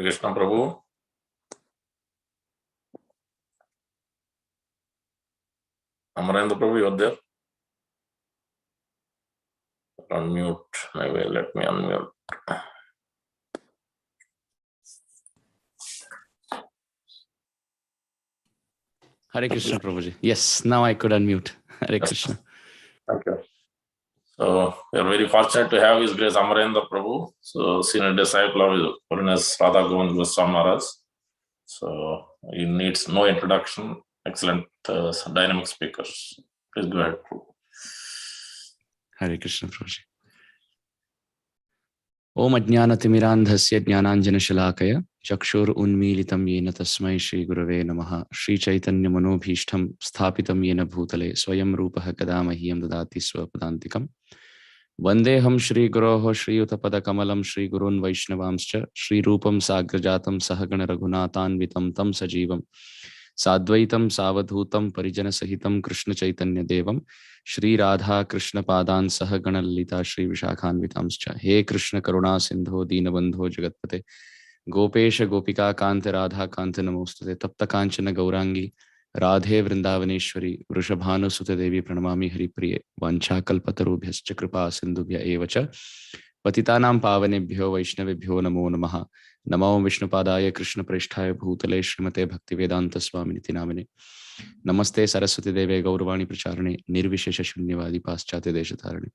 Krishna Prabhu. Amarendra Prabhu, you're there? Unmute. Maybe let me unmute. Hare Krishna Prabhuji. Yes, now I could unmute. Hare Krishna. Okay. So we are very fortunate to have His Grace Amarendra Prabhu, so senior disciple of His Holiness Radha Govind Goswami Maharaj. So he needs no introduction. Excellent, dynamic speakers. Please go ahead, Prabhu. Hare Krishna Prabhuji. Om Ajnanatimirandhasya Jnananjanashalakaya Chakshur Unmilitam Yena Tasmai Shri Gurave Namaha Shri Chaitanya Manobhishtam Sthapitam Yena Bhutale Swayam Rupaha Kadamahyam Dadati Swapadantikam Vandeham Shri Guroho Shri Utapada Kamalam Shri Gurun Vaishnavamscha Shri Rupam Sagrajatam Sahagana Raghunatan Vitam Tam Sajivam Sadvaitam Savadhutam Parijana Sahitam Krishna Chaitanya Devam Shri Radha Krishna Padan Sahagana Lalita Shri Vishakhan Vitamscha He Krishna Karuna Sindho Deenabandho Jagatpate Gopesha Gopika Kanta Radha Kanta Namostate Tapta Kanchana Gaurangi Radhe Vrindavaneshwari Vrishabhanu Sute Devi Pranamami Hari Priye Vancha Kalpatarubhyascha Kripa Sindhubhya Evacha Patitanam Pavanebhyo Vaishnavebhyo Namo Namaha Namo Vishnupadaya Krishna Preshthaya Bhutale Srimate Bhaktivedanta Swami Niti Namine Namaste Saraswati Deve Gauravani Pracharane Nirvishesha Shunyavadi Paschate Deshatharane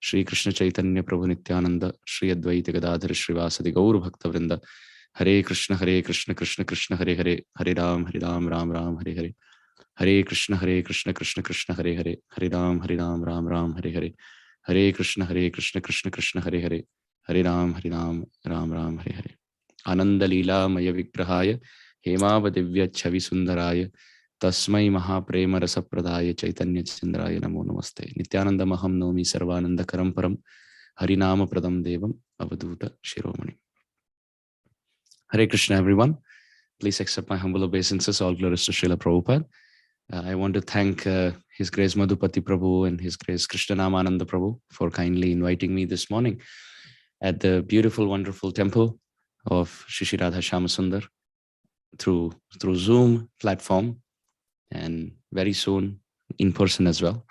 Shri Krishna Chaitanya Prabhu Nityananda Shri Advaita Gadadhara Srivasadi Gaur Bhakta Vrinda Hare Krishna Krishna Krishna Hare Hare Hare Ram Ram Ram Hare Hare Hare Krishna Krishna Krishna Hare Hare Hare Ram Ram Hare Hare Hare Krishna Krishna Krishna Hare Hare Hare Ram Ram Hare Hare Ananda Leela Maya Vigrahaya Hemava Divya Chavi Sundaraya Tasmai Mahaprema Rasapradaya Chaitanya Chandraya Namo Namaste Nityananda Maham Nomi Sarvananda Karamparam Harinama Pradam Devam Avaduta Shiromani. Hare Krishna everyone. Please accept my humble obeisances. All glories to Srila Prabhupada. I want to thank His Grace Madhupati Prabhu and His Grace Krishna-namananda Prabhu for kindly inviting me this morning at the beautiful, wonderful temple of Shri Radha Shyamasundar through Zoom platform, and very soon in person as well.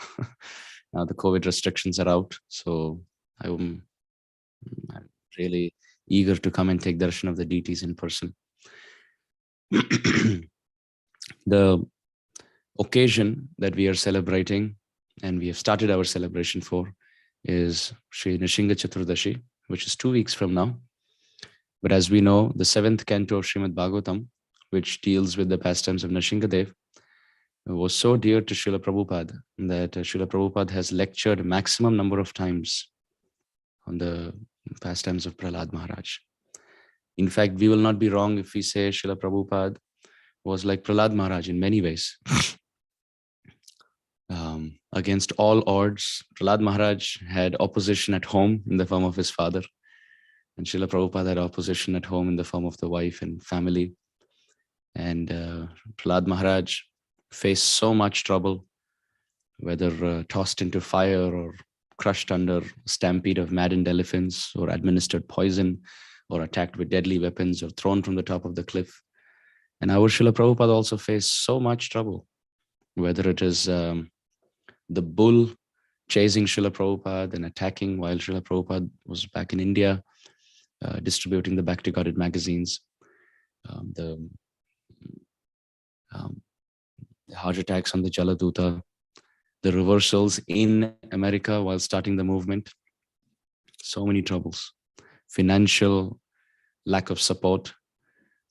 Now the COVID restrictions are out, so I'm really eager to come and take darshan of the deities in person. The occasion that we are celebrating, and we have started our celebration for, is Shri Nishinga Chaturdashi, which is 2 weeks from now. But as we know, the 7th canto of Srimad Bhagavatam, which deals with the pastimes of Nishingadev, was so dear to Srila Prabhupada that Srila Prabhupada has lectured maximum number of times on the pastimes of Prahlada Maharaj. In fact, we will not be wrong if we say Srila Prabhupada was like Prahlada Maharaj in many ways. Against all odds, Prahlada Maharaj had opposition at home in the form of his father, and Srila Prabhupada had opposition at home in the form of the wife and family. And Prahlada Maharaj faced so much trouble, whether tossed into fire or crushed under a stampede of maddened elephants, or administered poison, or attacked with deadly weapons, or thrown from the top of the cliff. And our Srila Prabhupada also faced so much trouble, whether it is the bull chasing Srila Prabhupada and attacking while Srila Prabhupada was back in India, distributing the Bhakti Godded magazines, the heart attacks on the Jaladuta, the reversals in America while starting the movement. So many troubles, financial, lack of support,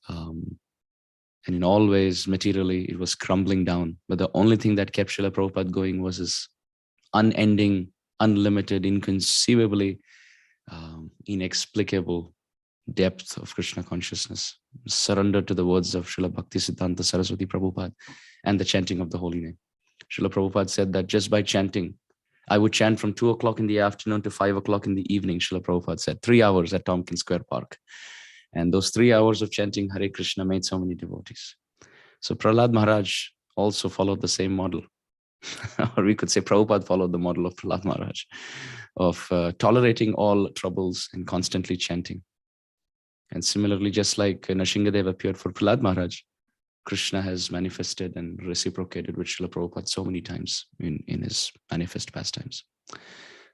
and in all ways, materially, it was crumbling down. But the only thing that kept Srila Prabhupada going was his unending, unlimited, inconceivably inexplicable depth of Krishna consciousness, surrender to the words of Srila Bhakti Siddhanta Saraswati Prabhupada and the chanting of the holy name. Srila Prabhupada said that just by chanting, I would chant from 2 o'clock in the afternoon to 5 o'clock in the evening, Srila Prabhupada said, 3 hours at Tompkins Square Park. And those 3 hours of chanting Hare Krishna made so many devotees. So Prahlada Maharaj also followed the same model. Or we could say Prabhupada followed the model of Prahlada Maharaj, of tolerating all troubles and constantly chanting. And similarly, just like Nrsingadev appeared for Prahlad Maharaj, Krishna has manifested and reciprocated with Srila Prabhupada so many times in his manifest pastimes.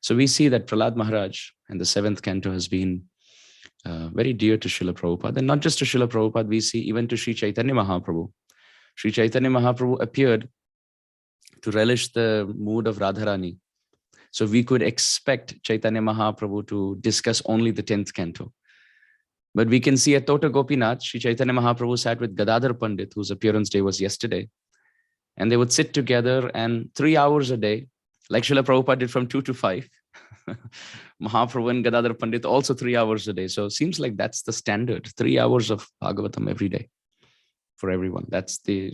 So we see that Prahlad Maharaj and the 7th canto has been very dear to Srila Prabhupada. And not just to Srila Prabhupada, we see even to Sri Chaitanya Mahaprabhu. Sri Chaitanya Mahaprabhu appeared to relish the mood of Radharani. So we could expect Chaitanya Mahaprabhu to discuss only the 10th canto. But we can see at Tota Gopinath, Sri Chaitanya Mahaprabhu sat with Gadadhar Pandit, whose appearance day was yesterday. And they would sit together and 3 hours a day, like Srila Prabhupada did from 2 to 5. Mahaprabhu and Gadadhar Pandit also 3 hours a day. So it seems like that's the standard, 3 hours of Bhagavatam every day for everyone.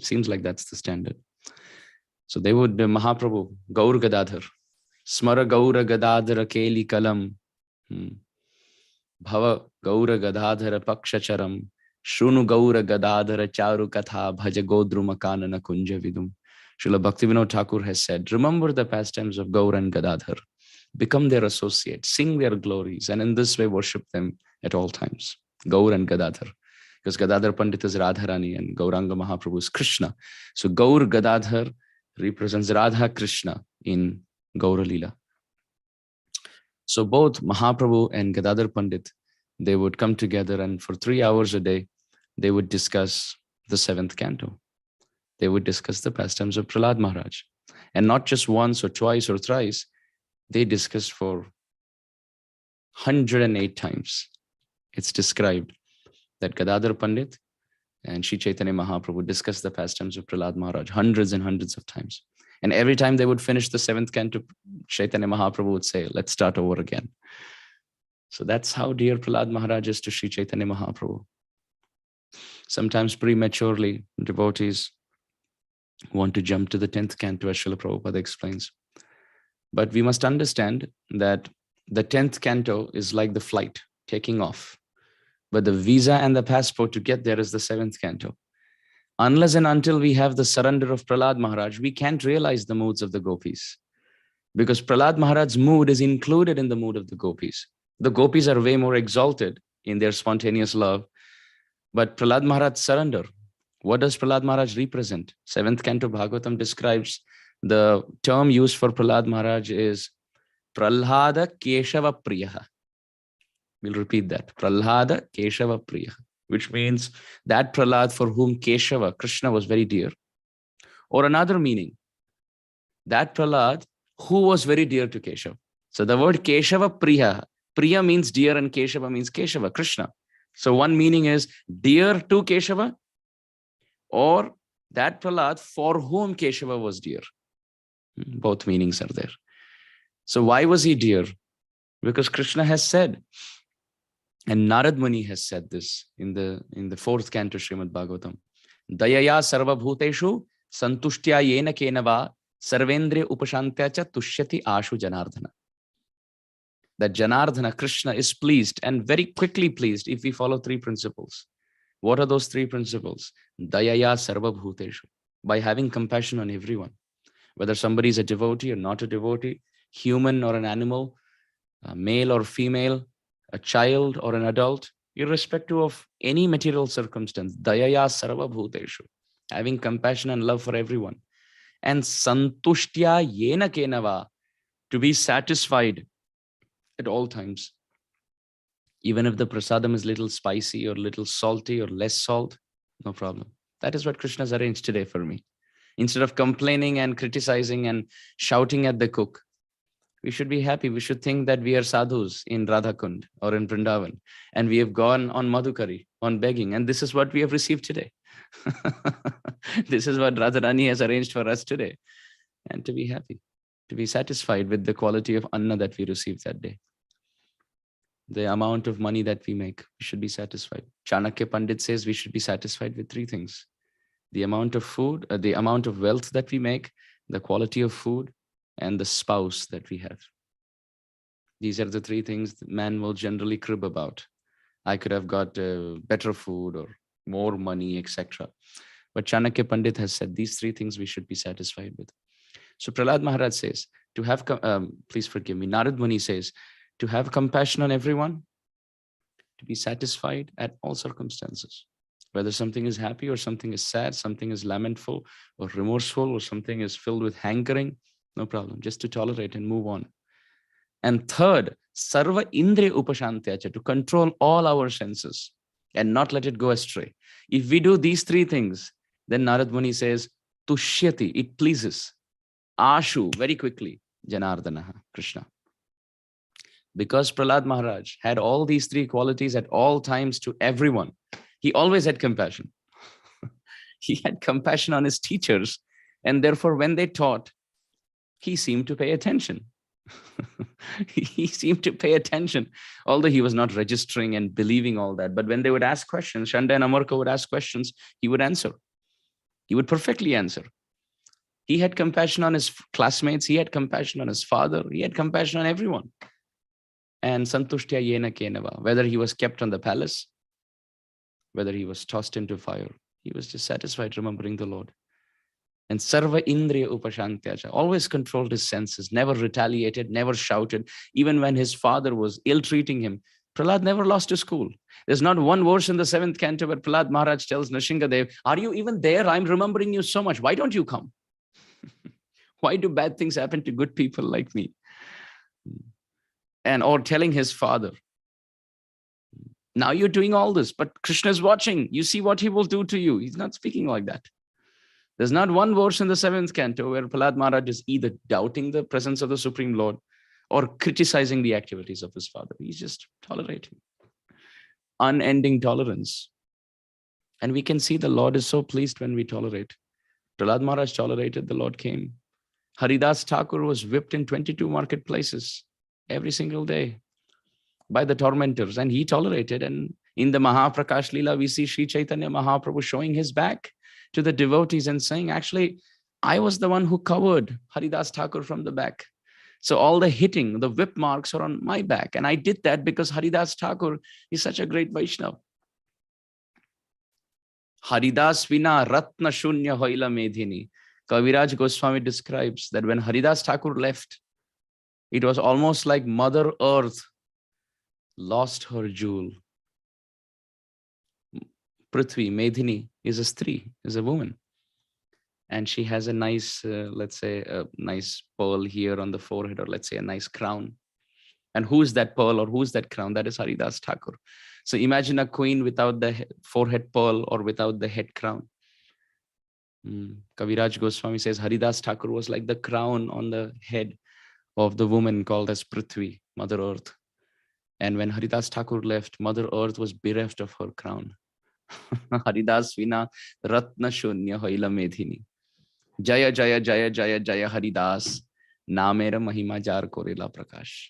Seems like that's the standard. So they would, Mahaprabhu, Gaur Gadadhar, Smara Gaura Gadadhara Keli Kalam, Bhava Gaura Gadadhara Pakshacharam, Shrunu Gaura Gadadhara Charu Katha Bhaja Godruma Kanana Kunja Vidum. Srila Bhaktivinoda Thakur has said, remember the pastimes of Gaur and Gadadhar, become their associates, sing their glories, and in this way worship them at all times. Gaur and Gadadhar. Because Gadadhar Pandit is Radharani and Gauranga Mahaprabhu is Krishna. So Gaur Gadadhar represents Radha Krishna in Gaura Leela. So both Mahaprabhu and Gadadhar Pandit, they would come together and for 3 hours a day, they would discuss the 7th canto. They would discuss the pastimes of Prahlad Maharaj. And not just once or twice or thrice, they discussed for 108 times. It's described that Gadadhar Pandit and Sri Chaitanya Mahaprabhu discussed the pastimes of Prahlad Maharaj hundreds and hundreds of times. And every time they would finish the 7th canto, Chaitanya Mahaprabhu would say, let's start over again. So that's how dear Prahlad Maharaj is to Sri Chaitanya Mahaprabhu. Sometimes prematurely, devotees want to jump to the 10th canto, as Srila Prabhupada explains. But we must understand that the 10th canto is like the flight taking off. But the visa and the passport to get there is the 7th canto. Unless and until we have the surrender of Prahlad Maharaj, we can't realize the moods of the gopis. Because Prahlad Maharaj's mood is included in the mood of the gopis. The gopis are way more exalted in their spontaneous love. But Prahlad Maharaj's surrender, what does Prahlad Maharaj represent? 7th canto Bhagavatam describes the term used for Prahlad Maharaj is Prahlada Keshava Priyaha. We'll repeat that. Prahlada Keshava Priyaha, which means that Prahlad for whom Keshava, Krishna, was very dear. Or another meaning, that Prahlad who was very dear to Keshava. So the word Keshava Priya, Priya means dear and Keshava means Keshava, Krishna. So one meaning is dear to Keshava or that Prahlad for whom Keshava was dear. Both meanings are there. So why was he dear? Because Krishna has said, and Narad Muni has said this in the 4th canto Srimad Bhagavatam, Dayaya sarva bhuteshu santushtya yena kenava sarvendriya upashantya cha tushyati ashu janardhana. That Janardhana, Krishna, is pleased and very quickly pleased if we follow 3 principles. What are those 3 principles? Dayaya sarva bhuteshu, by having compassion on everyone. Whether somebody is a devotee or not a devotee, human or an animal, male or female, a child or an adult, irrespective of any material circumstance, dayaya sarva bhuteshu, having compassion and love for everyone. And santushtya yena kenava, to be satisfied at all times. Even if the prasadam is little spicy or little salty or less salt, no problem. That is what Krishna's arranged today for me. Instead of complaining and criticizing and shouting at the cook, we should be happy. We should think that we are sadhus in Radhakund or in Vrindavan, and we have gone on Madhukari, on begging, and this is what we have received today. This is what Radharani has arranged for us today. And to be happy, to be satisfied with the quality of anna that we received that day. The amount of money that we make, we should be satisfied. Chanakya Pandit says we should be satisfied with 3 things. The amount of food, the amount of wealth that we make, the quality of food, and the spouse that we have. These are the 3 things that man will generally crib about. I could have got better food or more money, etc. But Chanakya Pandit has said these 3 things we should be satisfied with. So Prahlad Maharaj says, to have, please forgive me, Narad Muni says, to have compassion on everyone, to be satisfied at all circumstances. Whether something is happy or something is sad, something is lamentful or remorseful, or something is filled with hankering, no problem, just to tolerate and move on. And third, sarva indriya upashantyacha, to control all our senses and not let it go astray. If we do these three things, then Narad Muni says, tushyati, it pleases. Ashu, very quickly, Janardanaha, Krishna. Because Prahlad Maharaj had all these three qualities at all times to everyone, he always had compassion. He had compassion on his teachers, and therefore when they taught, he seemed to pay attention. He seemed to pay attention, although he was not registering and believing all that. But when they would ask questions, Shanda and Amarka would ask questions, he would answer. He would perfectly answer. He had compassion on his classmates. He had compassion on his father. He had compassion on everyone. And santushtya yena kenava, whether he was kept on the palace, whether he was tossed into fire, he was just satisfied remembering the Lord. And sarva indriya upashantyacha, always controlled his senses, never retaliated, never shouted. Even when his father was ill-treating him, Prahlad never lost his cool. There's not one verse in the 7th canto where Prahlad Maharaj tells Nrsingadev, are you even there? I'm remembering you so much. Why don't you come? Why do bad things happen to good people like me? And or telling his father, now you're doing all this, but Krishna is watching. You see what he will do to you. He's not speaking like that. There's not one verse in the 7th canto where Prahlad Maharaj is either doubting the presence of the Supreme Lord or criticizing the activities of his father. He's just tolerating. Unending tolerance. And we can see the Lord is so pleased when we tolerate. Prahlad Maharaj tolerated, the Lord came. Haridas Thakur was whipped in 22 marketplaces every single day by the tormentors, and he tolerated. And in the Mahaprakash Leela, we see Sri Chaitanya Mahaprabhu showing his back to the devotees and saying, actually, I was the one who covered Haridas Thakur from the back. So all the hitting, the whip marks are on my back. And I did that because Haridas Thakur is such a great Vaishnava. Haridas Vina Ratna Shunya Hoila Medhini. Kaviraj Goswami describes that when Haridas Thakur left, it was almost like Mother Earth lost her jewel. Prithvi, Medhini, is a stree, is a woman. And she has a nice, let's say, a nice pearl here on the forehead, or let's say a nice crown. And who's that pearl or who's that crown? That is Haridas Thakur. So imagine a queen without the forehead pearl or without the head crown. Kaviraj Goswami says Haridas Thakur was like the crown on the head of the woman called as Prithvi, Mother Earth. And when Haridas Thakur left, Mother Earth was bereft of her crown. Haridas Vina Ratna Shunya Hoila Medhini. Jaya Jaya Jaya Jaya Jaya Haridas Namera Mahima Jar Korela Prakash.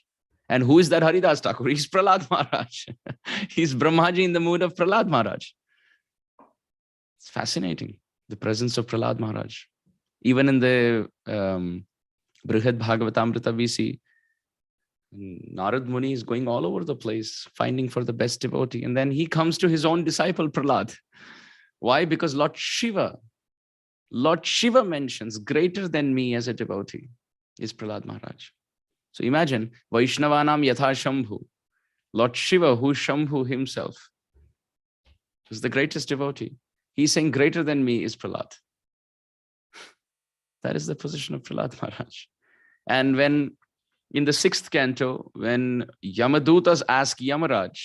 And who is that Haridas Thakur? He's Prahlad Maharaj. He's Brahmaji in the mood of Prahlad Maharaj. It's fascinating, the presence of Prahlad Maharaj. Even in the Brihad Bhagavatamrita, we see Narad Muni is going all over the place, finding for the best devotee. And then he comes to his own disciple, Prahlad. Why? Because Lord Shiva mentions greater than me as a devotee is Prahlad Maharaj. So imagine, Vaishnavanam Yatha Shambhu. Lord Shiva, who is Shambhu himself, is the greatest devotee. He's saying greater than me is Prahlad. That is the position of Prahlad Maharaj. And when in the 6th canto, when Yamadutas ask Yamaraj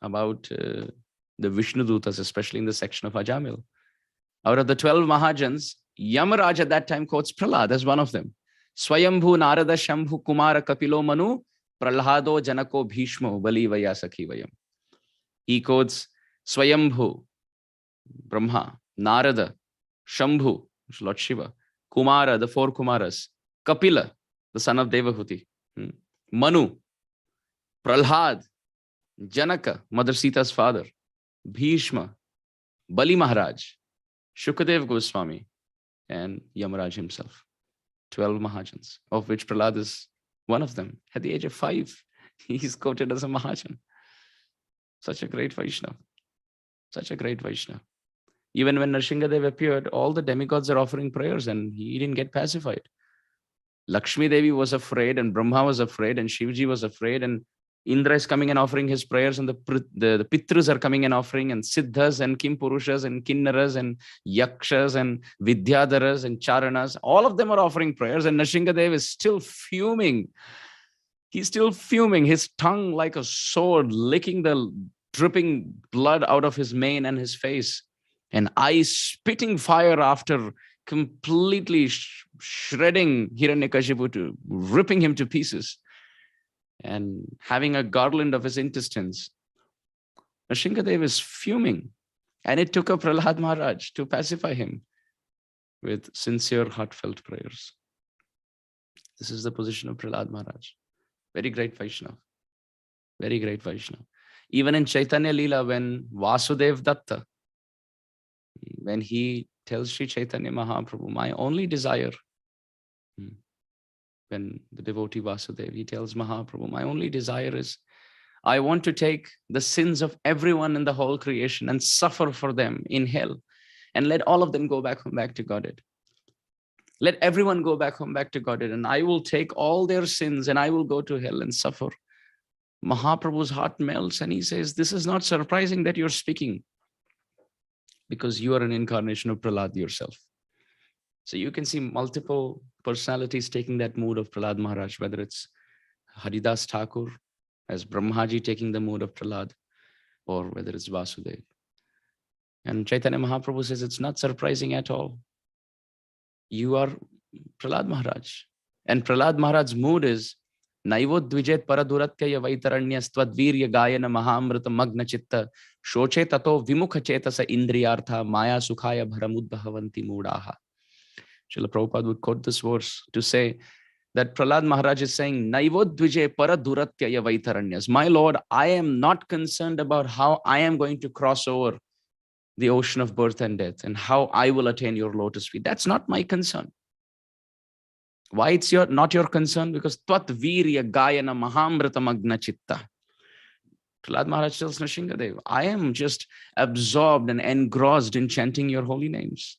about the Vishnudutas, especially in the section of Ajamil, out of the 12 Mahajans, Yamaraj at that time quotes Prahlad as one of them. Swayambhu Narada Shambhu Kumara Kapilo Manu Prahlado Janako Bhishmo Bali Vaya Sakhi Vayam. He quotes Swayambhu, Brahma, Narada, Shambhu, Lord Shiva, Kumara, the 4 Kumaras, Kapila, the son of Devahuti, Manu, Prahlad, Janaka, Mother Sita's father, Bhishma, Bali Maharaj, Shukadev Goswami, and Yamaraj himself. 12 Mahajans, of which Prahlad is one of them. At the age of 5, he's quoted as a Mahajan. Such a great Vaishnava. Such a great Vaishnava. Even when Nrsingadev appeared, all the demigods are offering prayers and he didn't get pacified. Lakshmi Devi was afraid and Brahma was afraid and Shivji was afraid and Indra is coming and offering his prayers, and the Pitrus are coming and offering, and Siddhas and Kim Purushas and Kinnaras and Yakshas and Vidyadharas and Charanas, all of them are offering prayers, and Nrsingadev is still fuming. He's still fuming, his tongue like a sword, licking the dripping blood out of his mane and his face, and eyes spitting fire after completely shredding Hiranyakashipu, ripping him to pieces, and having a garland of his intestines. Nrsingadev is fuming, and it took a Prahlad Maharaj to pacify him with sincere, heartfelt prayers. This is the position of Prahlad Maharaj. Very great Vaishnava. Very great Vaishnava. Even in Chaitanya Leela, when Vasudev Datta, when he tells Sri Chaitanya Mahaprabhu, my only desire, when the devotee Vasudev, he tells Mahaprabhu, my only desire is, I want to take the sins of everyone in the whole creation and suffer for them in hell, and let all of them go back home, back to Godhead. Let everyone go back home, back to Godhead, and I will take all their sins and I will go to hell and suffer. Mahaprabhu's heart melts, and he says, this is not surprising that you're speaking, because you are an incarnation of Prahlad yourself. So you can see multiple personalities taking that mood of Prahlad Maharaj, whether it's Haridas Thakur as Brahmaji taking the mood of Prahlad, or whether it's Vasudev. And Chaitanya Mahaprabhu says, it's not surprising at all. You are Prahlad Maharaj. And Prahlad Maharaj's mood is, Naivod Dvijet Paraduratya Vaitaranyas Twadvirya Gayana Mahamrita Magna Chitta Shoche Tato Vimukha Chetasa Indriyartha Maya Sukhaya Bharamudbhavanti Moodaha. Srila Prabhupada would quote this verse to say that Prahlad Maharaj is saying, Naivod Dvije Paraduratya Vaitaranyas. My Lord, I am not concerned about how I am going to cross over the ocean of birth and death and how I will attain your lotus feet. That's not my concern. Why it's not your concern? Because Tvat Virya Gayana Mahamrita Magna Chitta. Prahlad Maharaj tells Nrsingadev, I am just absorbed and engrossed in chanting your holy names.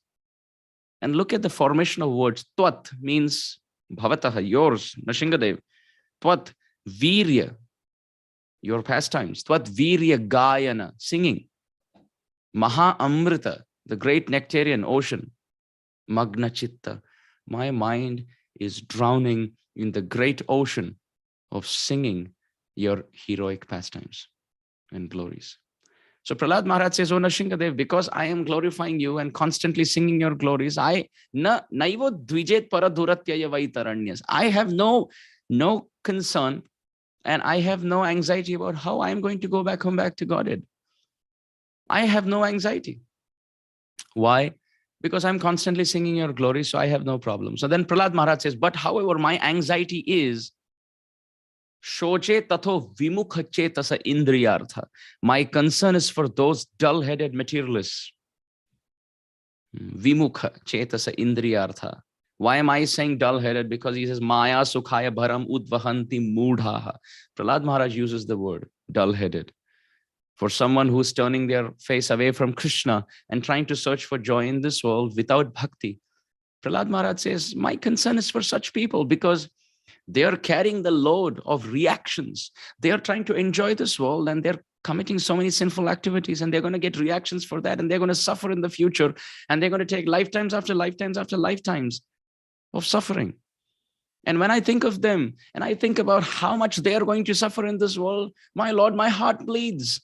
And look at the formation of words. Tvat means Bhavataha, yours, Nrsingadev. Tvat Virya, your pastimes. Tvat Virya Gayana, singing. Maha Amrita, the great nectarian ocean. Magna Chitta, my mind is drowning in the great ocean of singing your heroic pastimes and glories. So Prahlad Maharaj says, oh Nrsingadev, because I am glorifying you and constantly singing your glories, I naivo dvijet paraduratyaya vaitaranyas. I have no concern and I have no anxiety about how I am going to go back home, back to Godhead. I have no anxiety. Why? Because I'm constantly singing your glory, so I have no problem. So then Prahlad Maharaj says, but however, my anxiety is shoche tatho vimukha chetasa indriyartha. My concern is for those dull-headed materialists. Vimukha chetasa indriyartha. Why am I saying dull-headed? Because he says, Maya sukhaya bharam udvahanti moodhaha. Prahlad Maharaj uses the word dull-headed. For someone who's turning their face away from Krishna and trying to search for joy in this world without bhakti. Prahlad Maharaj says, my concern is for such people because they are carrying the load of reactions. They are trying to enjoy this world and they're committing so many sinful activities and they're going to get reactions for that and they're going to suffer in the future and they're going to take lifetimes after lifetimes after lifetimes of suffering. And when I think of them and I think about how much they are going to suffer in this world, my Lord, my heart bleeds.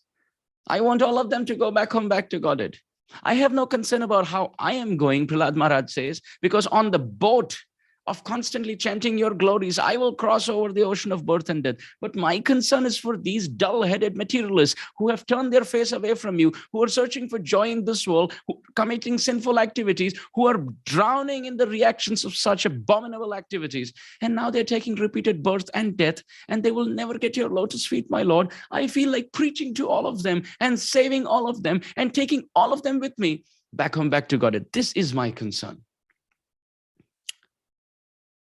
I want all of them to go back home, back to Godhead. I have no concern about how I am going, Prahlad Maharaj says, because on the boat of constantly chanting your glories, I will cross over the ocean of birth and death. But my concern is for these dull-headed materialists who have turned their face away from you, who are searching for joy in this world, who are committing sinful activities, who are drowning in the reactions of such abominable activities. And now they're taking repeated birth and death, and they will never get your lotus feet, my Lord. I feel like preaching to all of them and saving all of them and taking all of them with me back home, back to God. This is my concern.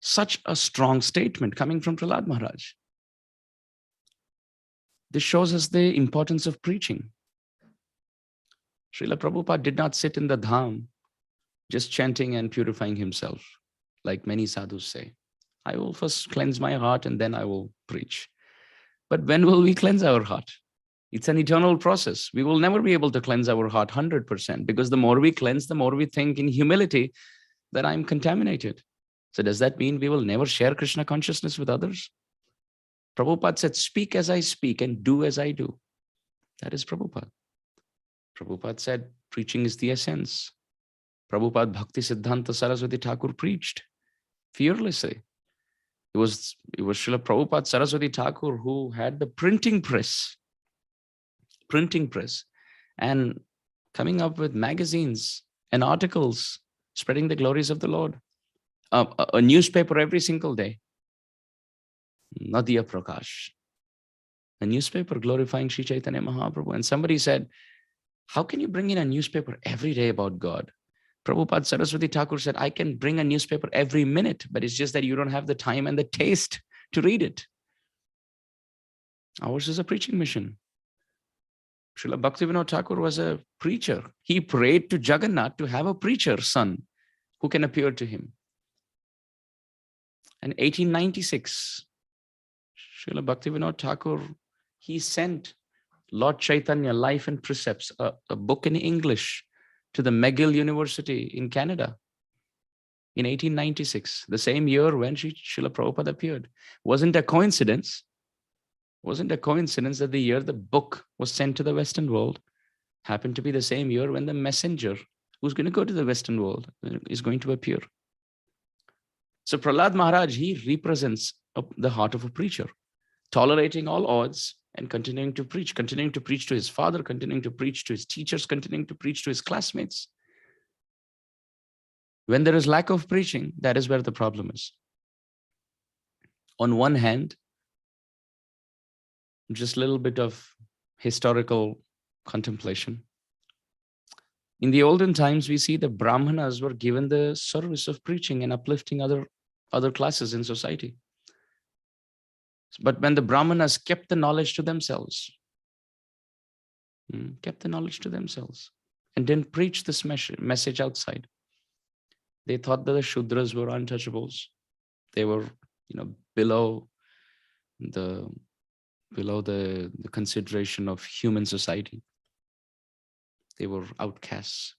Such a strong statement coming from Prahlad Maharaj. This shows us the importance of preaching. Srila Prabhupada did not sit in the dham just chanting and purifying himself, like many sadhus say. I will first cleanse my heart and then I will preach. But when will we cleanse our heart? It's an eternal process. We will never be able to cleanse our heart 100%, because the more we cleanse, the more we think in humility that I'm contaminated. So does that mean we will never share Krishna consciousness with others? Prabhupada said, speak as I speak and do as I do. That is Prabhupada. Prabhupada said, preaching is the essence. Prabhupada Bhakti Siddhanta Saraswati Thakur preached fearlessly. It was Srila Prabhupada Saraswati Thakur who had the printing press, and coming up with magazines and articles spreading the glories of the Lord. A newspaper every single day. Nadiya Prakash. A newspaper glorifying Sri Chaitanya Mahaprabhu. And somebody said, how can you bring in a newspaper every day about God? Prabhupada Saraswati Thakur said, I can bring a newspaper every minute, but it's just that you don't have the time and the taste to read it. Ours is a preaching mission. Srila Bhaktivinoda Thakur was a preacher. He prayed to Jagannath to have a preacher son who can appear to him. In 1896, Srila Bhaktivinoda Thakur, he sent Lord Chaitanya, Life and Precepts, a book in English, to the McGill University in Canada in 1896, the same year when Srila Prabhupada appeared. Wasn't a coincidence that the year the book was sent to the Western world happened to be the same year when the messenger who's going to go to the Western world is going to appear. So Prahlada Maharaj, he represents the heart of a preacher, tolerating all odds and continuing to preach to his father, continuing to preach to his teachers, continuing to preach to his classmates. When there is lack of preaching, that is where the problem is. On one hand, just a little bit of historical contemplation. In the olden times, we see the Brahmanas were given the service of preaching and uplifting other classes in society. But when the Brahmanas kept the knowledge to themselves, and didn't preach this message outside, they thought that the Shudras were untouchables. They were, below the consideration of human society. They were outcasts.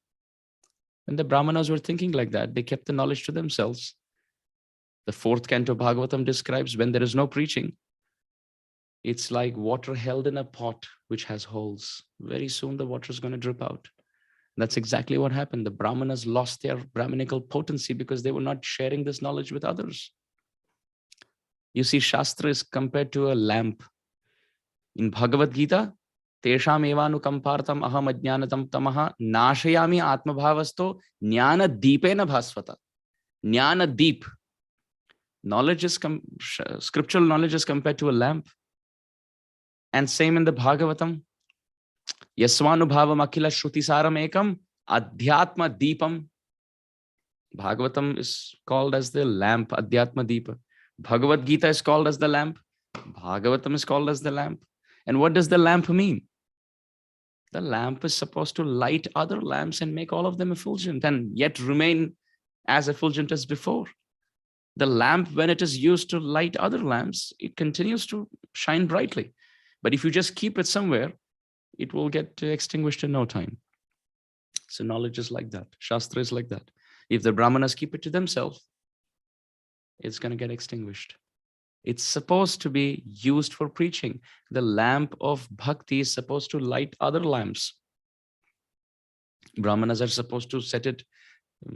When the Brahmanas were thinking like that, they kept the knowledge to themselves. The 4th canto Bhagavatam describes when there is no preaching, it's like water held in a pot which has holes. Very soon the water is going to drip out. That's exactly what happened. The Brahmanas lost their Brahminical potency because they were not sharing this knowledge with others. You see, Shastra is compared to a lamp. In Bhagavad Gita, Tesham evanu kampartam aham ajnanatam tamaha nashayami atmabhavasto jnana deepena bhasvata. Jnana deep. Scriptural knowledge is compared to a lamp. And same in the Bhagavatam. Yasvanubhavam akila shrutisaram ekam adhyatma deepam. Bhagavatam is called as the lamp, adhyatma deepa. Bhagavad Gita is called as the lamp. Bhagavatam is called as the lamp. And what does the lamp mean? The lamp is supposed to light other lamps and make all of them effulgent and yet remain as effulgent as before. The lamp, when it is used to light other lamps, it continues to shine brightly. But if you just keep it somewhere, it will get extinguished in no time. So knowledge is like that. Shastra is like that. If the Brahmanas keep it to themselves, it's going to get extinguished. It's supposed to be used for preaching. The lamp of bhakti is supposed to light other lamps. Brahmanas are supposed to set it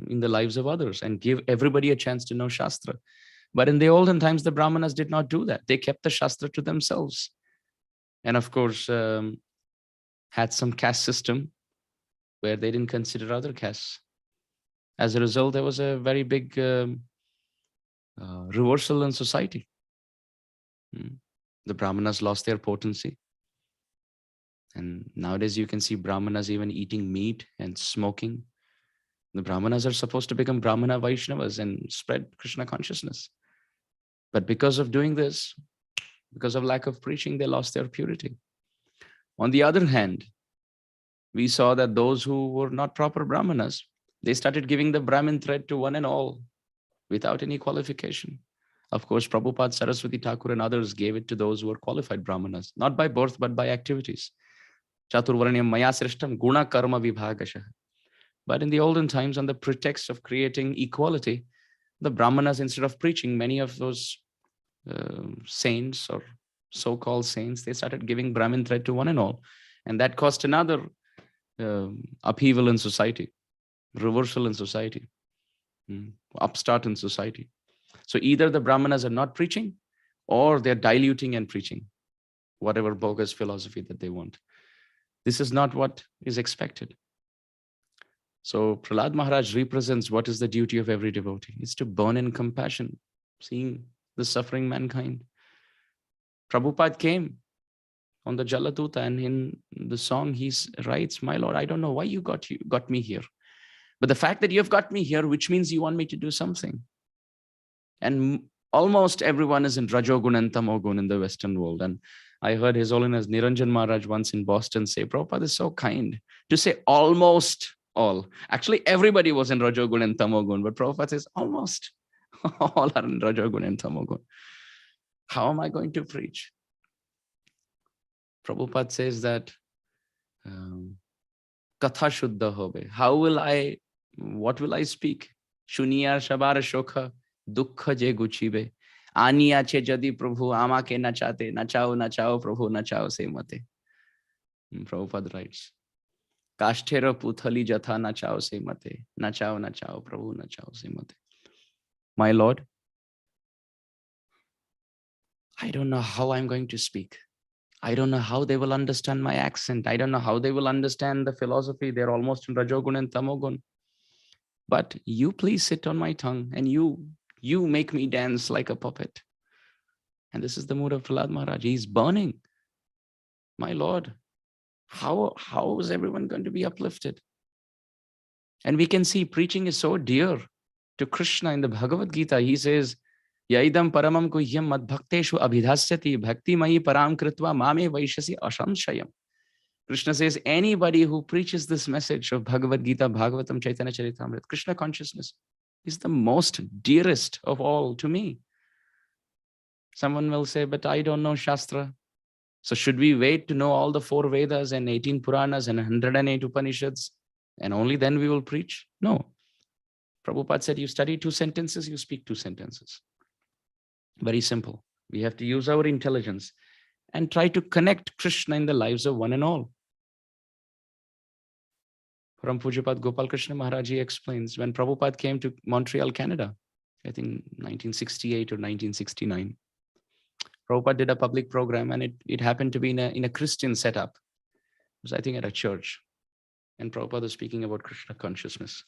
in the lives of others and give everybody a chance to know Shastra. But in the olden times, the Brahmanas did not do that. They kept the Shastra to themselves. And of course, had some caste system where they didn't consider other castes. As a result, there was a very big reversal in society. The Brahmanas lost their potency. And nowadays you can see Brahmanas even eating meat and smoking. The Brahmanas are supposed to become Brahmana Vaishnavas and spread Krishna consciousness. But because of doing this, because of lack of preaching, they lost their purity. On the other hand, we saw that those who were not proper Brahmanas, they started giving the Brahmin thread to one and all without any qualification. Of course, Prabhupada, Saraswati Thakur and others gave it to those who were qualified Brahmanas, not by birth, but by activities. Chaturvaranyam maya srishtam guna karma vibhagasha. But in the olden times, on the pretext of creating equality, the Brahmanas, instead of preaching, many of those saints or so-called saints, they started giving Brahmin thread to one and all. And that caused another upheaval in society, reversal in society, upstart in society. So either the Brahmanas are not preaching or they're diluting and preaching whatever bogus philosophy that they want. This is not what is expected. So Prahlada Maharaj represents what is the duty of every devotee. It's to burn in compassion, seeing the suffering mankind. Prabhupada came on the Jaladuta, and in the song he writes, "My Lord, I don't know why you got me here. But the fact that you've got me here, which means you want me to do something." And almost everyone is in Rajogun and Tamogun in the Western world. And I heard His Holiness Niranjan Maharaj once in Boston say, Prabhupada is so kind to say almost all. Actually, everybody was in Rajogun and Tamogun, but Prabhupada says almost all are in Rajogun and Tamogun. How am I going to preach? Prabhupada says that Katha Shuddha hobe. What will I speak? Shuniya Shabar Shokha Dukkha Je Guchibe. Aniya Che Jadi Prabhu Amake Nachate Nachao Nachao Prabhu Nachao Se Mate. Prabhupada writes, Kashtera Puthali Jatha Nachao Se Mate. Nachao Nachao Prabhu Nachao Se Mate. My Lord, I don't know how I'm going to speak. I don't know how they will understand my accent. I don't know how they will understand the philosophy. They're almost in Rajogun and Tamogun. But you please sit on my tongue and you make me dance like a puppet. And this is the mood of Prahlada Maharaj. He's burning. My Lord, how is everyone going to be uplifted? And we can see preaching is so dear to Krishna in the Bhagavad Gita. He says, Yaidam paramam guhyam madbhakteshu abhidhasyati bhakti mahi param kritva mame vaishasi ashamshayam. Krishna says, anybody who preaches this message of Bhagavad Gita, Bhagavatam, Chaitanya Charitamrita, Krishna consciousness is the most dearest of all to me. Someone will say, but I don't know Shastra. So should we wait to know all the 4 Vedas and 18 Puranas and 108 Upanishads and only then we will preach? No. Prabhupada said, you study 2 sentences, you speak 2 sentences. Very simple. We have to use our intelligence and try to connect Krishna in the lives of one and all. Param Pujapad Gopal Krishna Maharaj explains, when Prabhupada came to Montreal, Canada, I think 1968 or 1969, Prabhupada did a public program and it happened to be in a Christian setup. It was, I think, at a church. And Prabhupada was speaking about Krishna consciousness.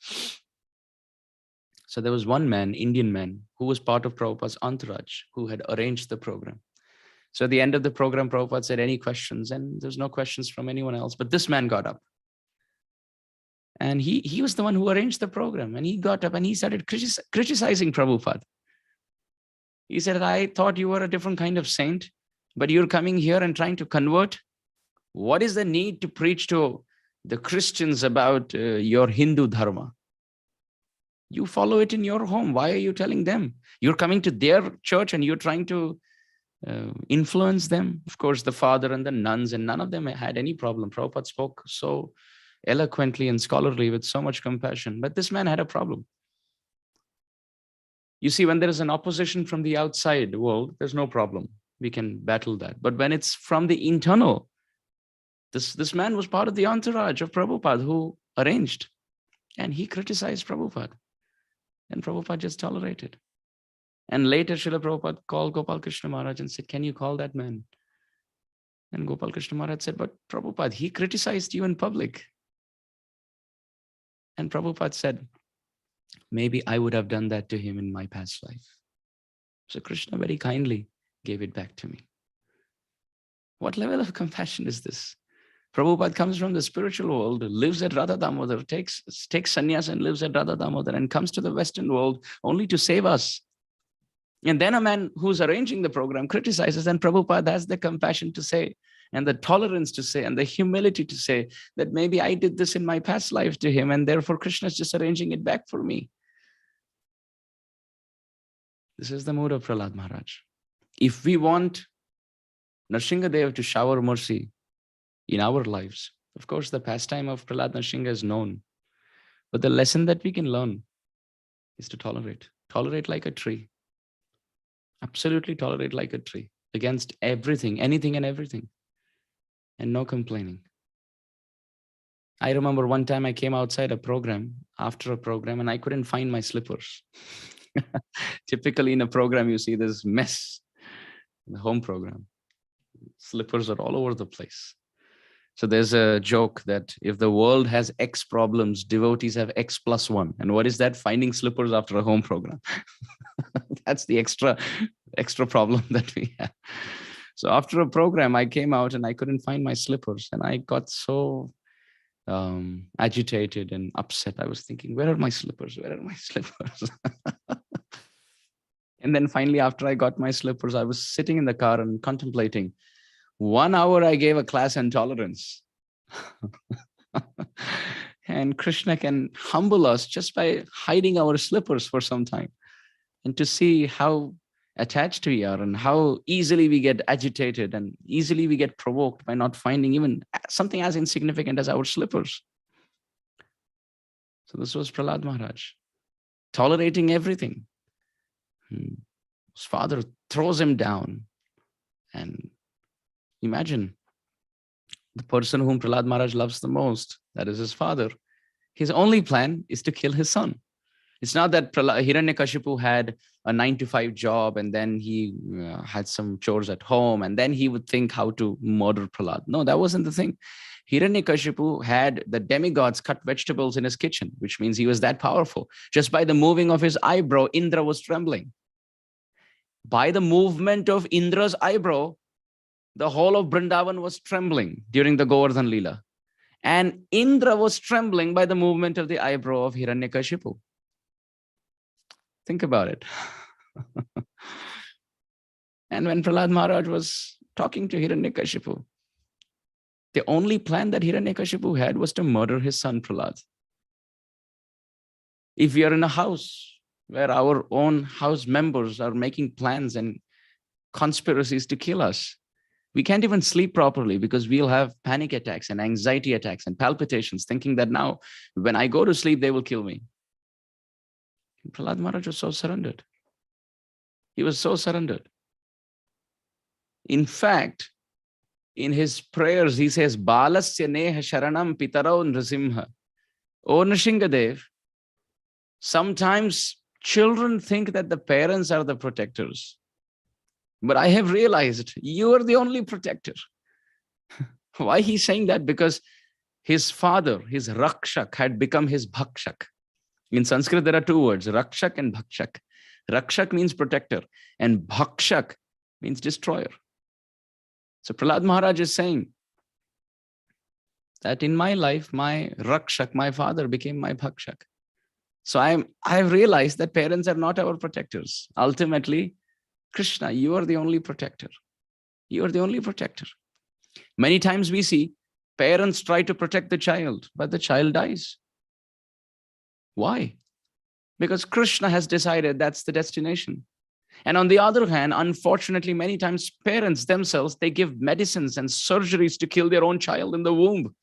So there was one man, Indian man, who was part of Prabhupada's entourage, who had arranged the program. So at the end of the program, Prabhupada said, any questions? And there's no questions from anyone else. But this man got up. And he was the one who arranged the program. And he got up and he started criticizing Prabhupada. He said, I thought you were a different kind of saint, but you're coming here and trying to convert. What is the need to preach to the Christians about your Hindu dharma? You follow it in your home. Why are you telling them? You're coming to their church and you're trying to influence them. Of course, the father and the nuns, and none of them had any problem. Prabhupada spoke so eloquently and scholarly with so much compassion. But this man had a problem. You see, when there is an opposition from the outside world, there's no problem. We can battle that. But when it's from the internal, this man was part of the entourage of Prabhupada who arranged. And he criticized Prabhupada. And Prabhupada just tolerated. And later, Srila Prabhupada called Gopal Krishna Maharaj and said, can you call that man? And Gopal Krishna Maharaj said, but Prabhupada, he criticized you in public. And Prabhupada said, maybe I would have done that to him in my past life. So Krishna very kindly gave it back to me. What level of compassion is this? Prabhupada comes from the spiritual world, lives at Radha Damodar, takes sannyas and lives at Radha Damodar and comes to the Western world only to save us. And then a man who's arranging the program criticizes, and Prabhupada has the compassion to say, and the tolerance to say, and the humility to say that maybe I did this in my past life to him, and therefore Krishna is just arranging it back for me. This is the mood of Prahlad Maharaj. If we want Nrsingadev to shower mercy in our lives, of course, the pastime of Prahlad Nrsinga is known. But the lesson that we can learn is to tolerate. Tolerate like a tree. Absolutely tolerate like a tree against everything, anything and everything. And no complaining. I remember one time I came outside after a program, and I couldn't find my slippers. Typically in a program, you see this mess in the home program. Slippers are all over the place. So there's a joke that if the world has X problems, devotees have X plus 1. And what is that? Finding slippers after a home program. That's the extra problem that we have. So after a program, I came out and I couldn't find my slippers. And I got so agitated and upset. I was thinking, where are my slippers? Where are my slippers? And then finally, after I got my slippers, I was sitting in the car and contemplating. 1 hour I gave a class on tolerance. And Krishna can humble us just by hiding our slippers for some time, and to see how attached we are and how easily we get agitated and easily we get provoked by not finding even something as insignificant as our slippers. So this was Prahlad Maharaj, tolerating everything. His father throws him down, and imagine the person whom Prahlad Maharaj loves the most, that is his father. His only plan is to kill his son. It's not that Hiranyakashipu had a 9-to-5 job and then he had some chores at home and then he would think how to murder Prahlad. No, that wasn't the thing. Hiranyakashipu had the demigods cut vegetables in his kitchen, which means he was that powerful. Just by the moving of his eyebrow, Indra was trembling. By the movement of Indra's eyebrow, the whole of Vrindavan was trembling during the Govardhan Leela. And Indra was trembling by the movement of the eyebrow of Hiranyakashipu. Think about it. And when Prahlad Maharaj was talking to Hiranyakashipu, the only plan that Hiranyakashipu had was to murder his son Prahlad. If we are in a house where our own house members are making plans and conspiracies to kill us, we can't even sleep properly because we'll have panic attacks and anxiety attacks and palpitations, thinking that now when I go to sleep, they will kill me. And Prahlad Maharaj was so surrendered. He was so surrendered. In fact, in his prayers, he says, Balasya neha sharanam pitarau nrasimha. O Nrsingadev, sometimes children think that the parents are the protectors. But I have realized you are the only protector. Why he's saying that? Because his father, his Rakshak, had become his Bhakshak. In Sanskrit, there are two words, Rakshak and Bhakshak. Rakshak means protector, and Bhakshak means destroyer. So Prahlad Maharaj is saying that in my life, my Rakshak, my father, became my Bhakshak. So I have realized that parents are not our protectors. Ultimately, Krishna, you are the only protector. You are the only protector. Many times we see parents try to protect the child, but the child dies. Why? Because Krishna has decided that's the destination. And on the other hand, unfortunately, many times parents themselves, they give medicines and surgeries to kill their own child in the womb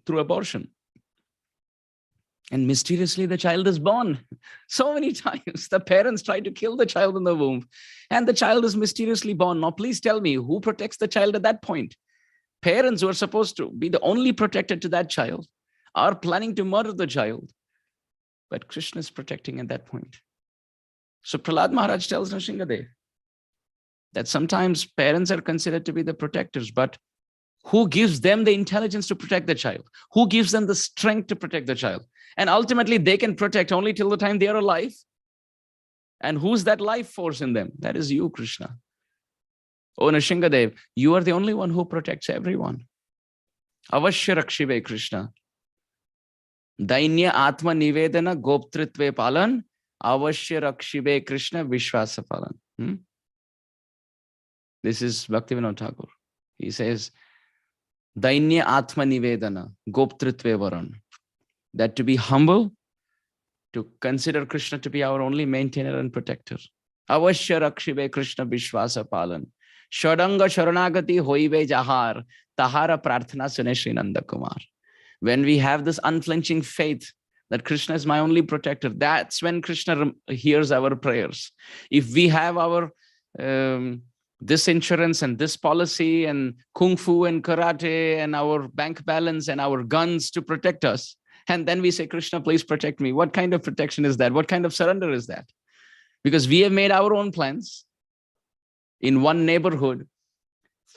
through abortion. And mysteriously, the child is born. So many times, the parents try to kill the child in the womb, and the child is mysteriously born. Now, please tell me, who protects the child at that point? Parents who are supposed to be the only protector to that child are planning to murder the child. But Krishna is protecting at that point. So Prahlad Maharaj tells Nrsingadev that sometimes parents are considered to be the protectors, but who gives them the intelligence to protect the child? Who gives them the strength to protect the child? And ultimately, they can protect only till the time they are alive. And who's that life force in them? That is you, Krishna. O Nrsingadev, you are the only one who protects everyone. Avashya rakshive Krishna. Dainya atma nivedana goptritve palan. Avashya rakshive Krishna vishwasa palan. This is Bhaktivinoda Thakur. He says, Dainya atma nivedana goptritve varan. That to be humble to consider Krishna to be our only maintainer and protector. Avashya rakshibe Krishna Vishwasa Palan. Shadanga Sharanagati hoive jahar. Tahara prarthana sune Sri Nanda Kumar. When we have this unflinching faith that Krishna is my only protector, that's when Krishna hears our prayers. If we have our this insurance and this policy and kung fu and karate and our bank balance and our guns to protect us, and then we say, Krishna, please protect me. What kind of protection is that? What kind of surrender is that? Because we have made our own plans. In one neighborhood,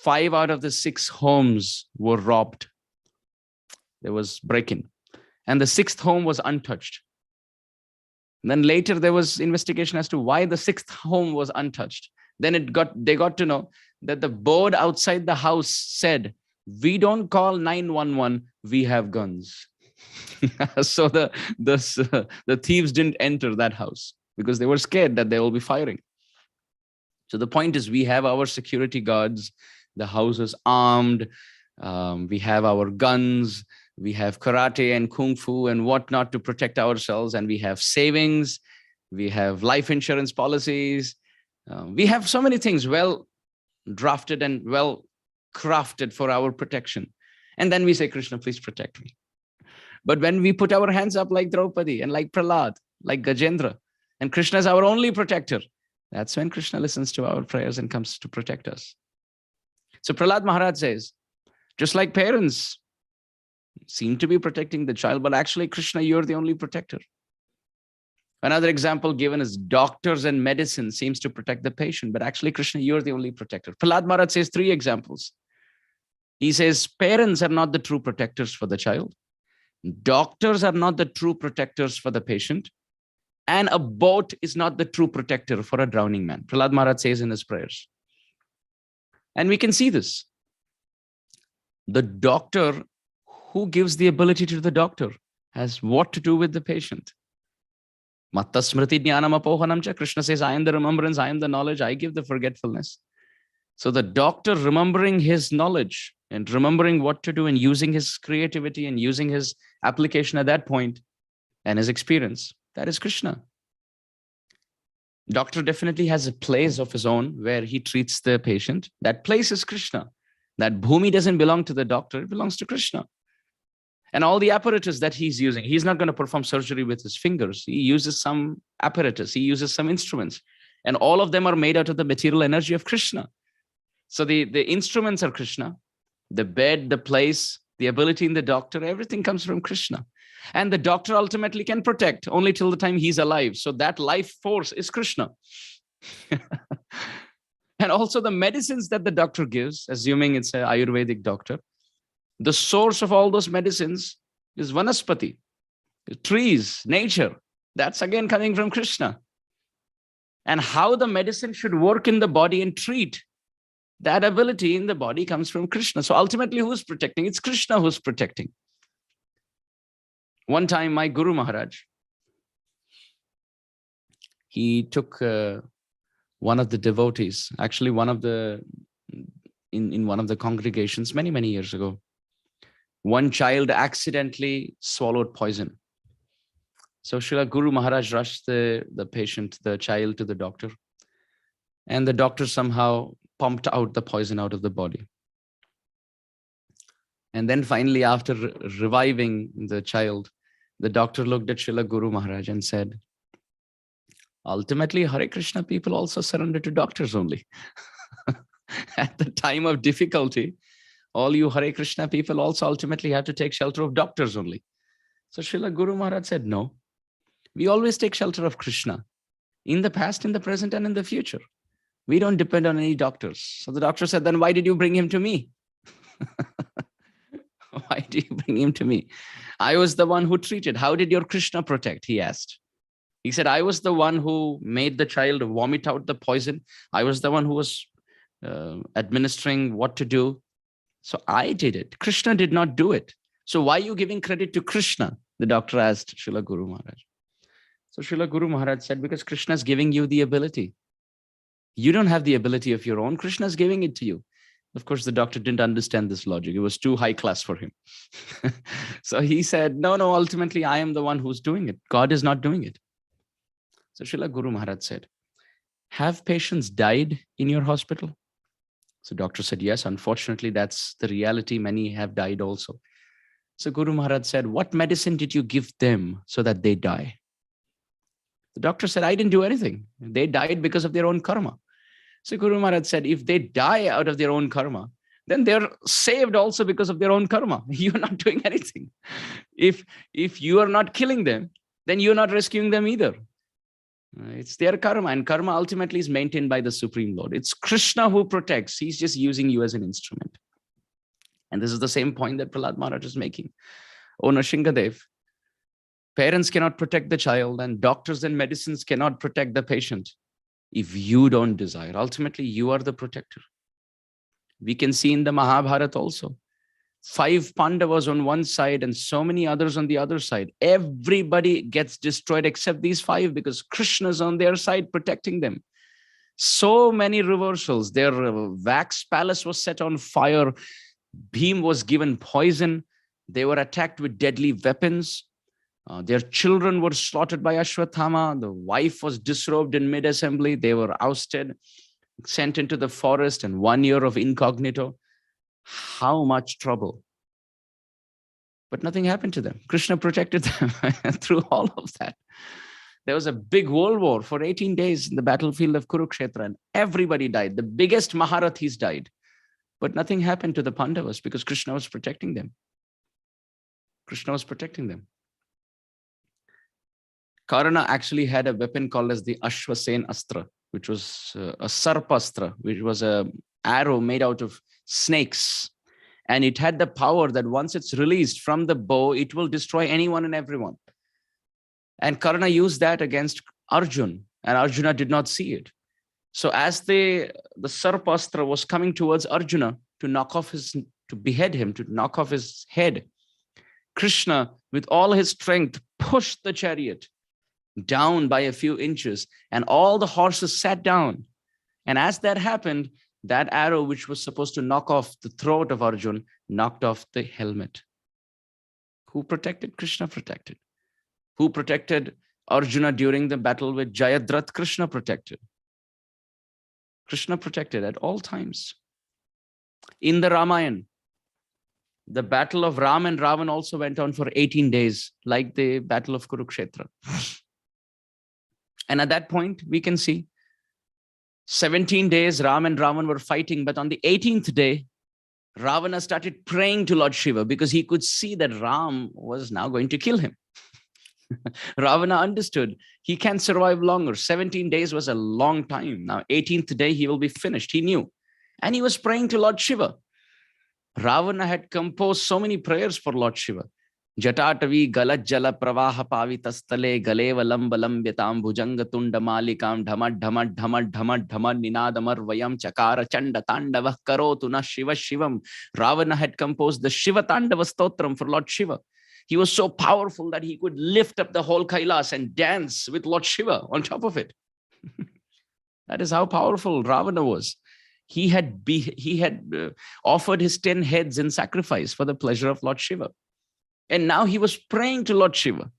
5 out of the 6 homes were robbed. There was break-in. And the 6th home was untouched. And then later there was investigation as to why the 6th home was untouched. Then they got to know that the board outside the house said, we don't call 911, we have guns. So the thieves didn't enter that house because they were scared that they will be firing. So the point is, we have our security guards, the house is armed, we have our guns, we have karate and kung fu and whatnot to protect ourselves, and we have savings, we have life insurance policies, we have so many things well drafted and well crafted for our protection. And then we say, Krishna, please protect me. But when we put our hands up like Draupadi and like Prahlada, like Gajendra, and Krishna is our only protector, that's when Krishna listens to our prayers and comes to protect us. So Prahlada Maharaj says, just like parents seem to be protecting the child, but actually, Krishna, you're the only protector. Another example given is doctors and medicine seems to protect the patient, but actually, Krishna, you're the only protector. Prahlada Maharaj says 3 examples. He says, parents are not the true protectors for the child. Doctors are not the true protectors for the patient. And a boat is not the true protector for a drowning man. Prahlada Maharaj says in his prayers. And we can see this. The doctor, who gives the ability to the doctor, has what to do with the patient. Matta smriti jnanam apohanam cha. Krishna says, I am the remembrance, I am the knowledge, I give the forgetfulness. So the doctor remembering his knowledge and remembering what to do and using his creativity and using his application at that point and his experience, that is Krishna. Doctor definitely has a place of his own where he treats the patient. That place is Krishna. That bhumi doesn't belong to the doctor, it belongs to Krishna. And all the apparatus that he's using, he's not going to perform surgery with his fingers. He uses some apparatus, he uses some instruments. And all of them are made out of the material energy of Krishna. So the instruments are Krishna. The bed, the place, the ability in the doctor, everything comes from Krishna. And the doctor ultimately can protect only till the time he's alive. So that life force is Krishna. And also the medicines that the doctor gives, assuming it's an Ayurvedic doctor, the source of all those medicines is Vanaspati, trees, nature. That's again coming from Krishna. And how the medicine should work in the body and treat, that ability in the body comes from Krishna. So ultimately, who's protecting? It's Krishna who's protecting. One time, my Guru Maharaj, he took one of the devotees, actually one of the, in one of the congregations many, many years ago. One child accidentally swallowed poison. So Srila Guru Maharaj rushed the patient, the child, to the doctor. And the doctor somehow pumped out the poison out of the body. And then finally, after reviving the child, the doctor looked at Srila Guru Maharaj and said, ultimately, Hare Krishna people also surrender to doctors only. At the time of difficulty, all you Hare Krishna people also ultimately have to take shelter of doctors only. So Srila Guru Maharaj said, no, we always take shelter of Krishna in the past, in the present, and in the future. We don't depend on any doctors. So the doctor said, then why did you bring him to me? Why do you bring him to me? I was the one who treated. How did your Krishna protect? He asked. He said, I was the one who made the child vomit out the poison. I was the one who was administering what to do. So I did it. Krishna did not do it. So why are you giving credit to Krishna? The doctor asked Srila Guru Maharaj. So Srila Guru Maharaj said, because Krishna is giving you the ability. You don't have the ability of your own. Krishna is giving it to you. Of course, the doctor didn't understand this logic. It was too high class for him. So he said, no, ultimately, I am the one who's doing it. God is not doing it. So Srila Guru Maharaj said, have patients died in your hospital? So doctor said, yes, unfortunately, that's the reality. Many have died also. So Guru Maharaj said, what medicine did you give them so that they die? The doctor said, I didn't do anything. They died because of their own karma. So Guru Maharaj said, if they die out of their own karma, then they're saved also because of their own karma. You're not doing anything. If you are not killing them, then you're not rescuing them either. It's their karma, and karma ultimately is maintained by the Supreme Lord. It's Krishna who protects. He's just using you as an instrument. And this is the same point that Prahlada Maharaj is making. Oh, Nrsingadev, parents cannot protect the child, and doctors and medicines cannot protect the patient if you don't desire. Ultimately, you are the protector. We can see in the Mahabharata also. 5 Pandavas on one side and so many others on the other side. Everybody gets destroyed except these 5 because Krishna is on their side protecting them. So many reversals. Their wax palace was set on fire. Bhim was given poison. They were attacked with deadly weapons. Their children were slaughtered by Ashwathama. The wife was disrobed in mid-assembly. They were ousted, sent into the forest, and 1 year of incognito. How much trouble. But nothing happened to them. Krishna protected them through all of that. There was a big world war for 18 days in the battlefield of Kurukshetra, and everybody died. The biggest Maharathis died. But nothing happened to the Pandavas because Krishna was protecting them. Krishna was protecting them. Karna actually had a weapon called as the Ashwasen Astra, which was a Sarpastra, which was an arrow made out of snakes. And it had the power that once it's released from the bow, it will destroy anyone and everyone. And Karna used that against Arjun, and Arjuna did not see it. So as the Sarpastra was coming towards Arjuna to behead him, to knock off his head, Krishna, with all his strength, pushed the chariot down by a few inches, and all the horses sat down. And as that happened, that arrow, which was supposed to knock off the throat of Arjun, knocked off the helmet. Who protected? Krishna protected. Who protected Arjuna during the battle with Jayadratha? Krishna protected. Krishna protected at all times. In the Ramayana, the battle of Ram and Ravan also went on for 18 days, like the battle of Kurukshetra. And at that point, we can see 17 days Ram and Ravan were fighting, but on the 18th day, Ravana started praying to Lord Shiva because he could see that Ram was now going to kill him. Ravana understood he can't survive longer. 17 days was a long time. Now, 18th day, he will be finished. He knew. And he was praying to Lord Shiva. Ravana had composed so many prayers for Lord Shiva. Jatatavi galat jala pravaha pavitastale galeva lamba lambyatam bhujanga tunda malikam dhamad dhamad dhamad dhamad dhamad ninadamar vayam chakara chanda tandava karotuna shiva shivam. Ravana had composed the Shiva Tandava Stotram for Lord Shiva. He was so powerful that he could lift up the whole Kailas and dance with Lord Shiva on top of it. That is how powerful Ravana was. He had offered his 10 heads in sacrifice for the pleasure of Lord Shiva. And now he was praying to Lord Shiva,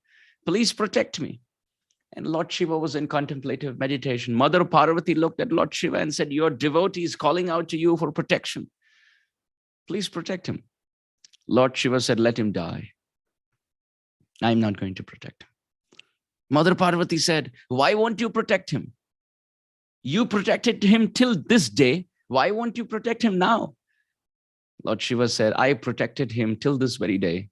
please protect me. And Lord Shiva was in contemplative meditation. Mother Parvati looked at Lord Shiva and said, your devotee is calling out to you for protection. Please protect him. Lord Shiva said, let him die. I'm not going to protect him. Mother Parvati said, why won't you protect him? You protected him till this day. Why won't you protect him now? Lord Shiva said, I protected him till this very day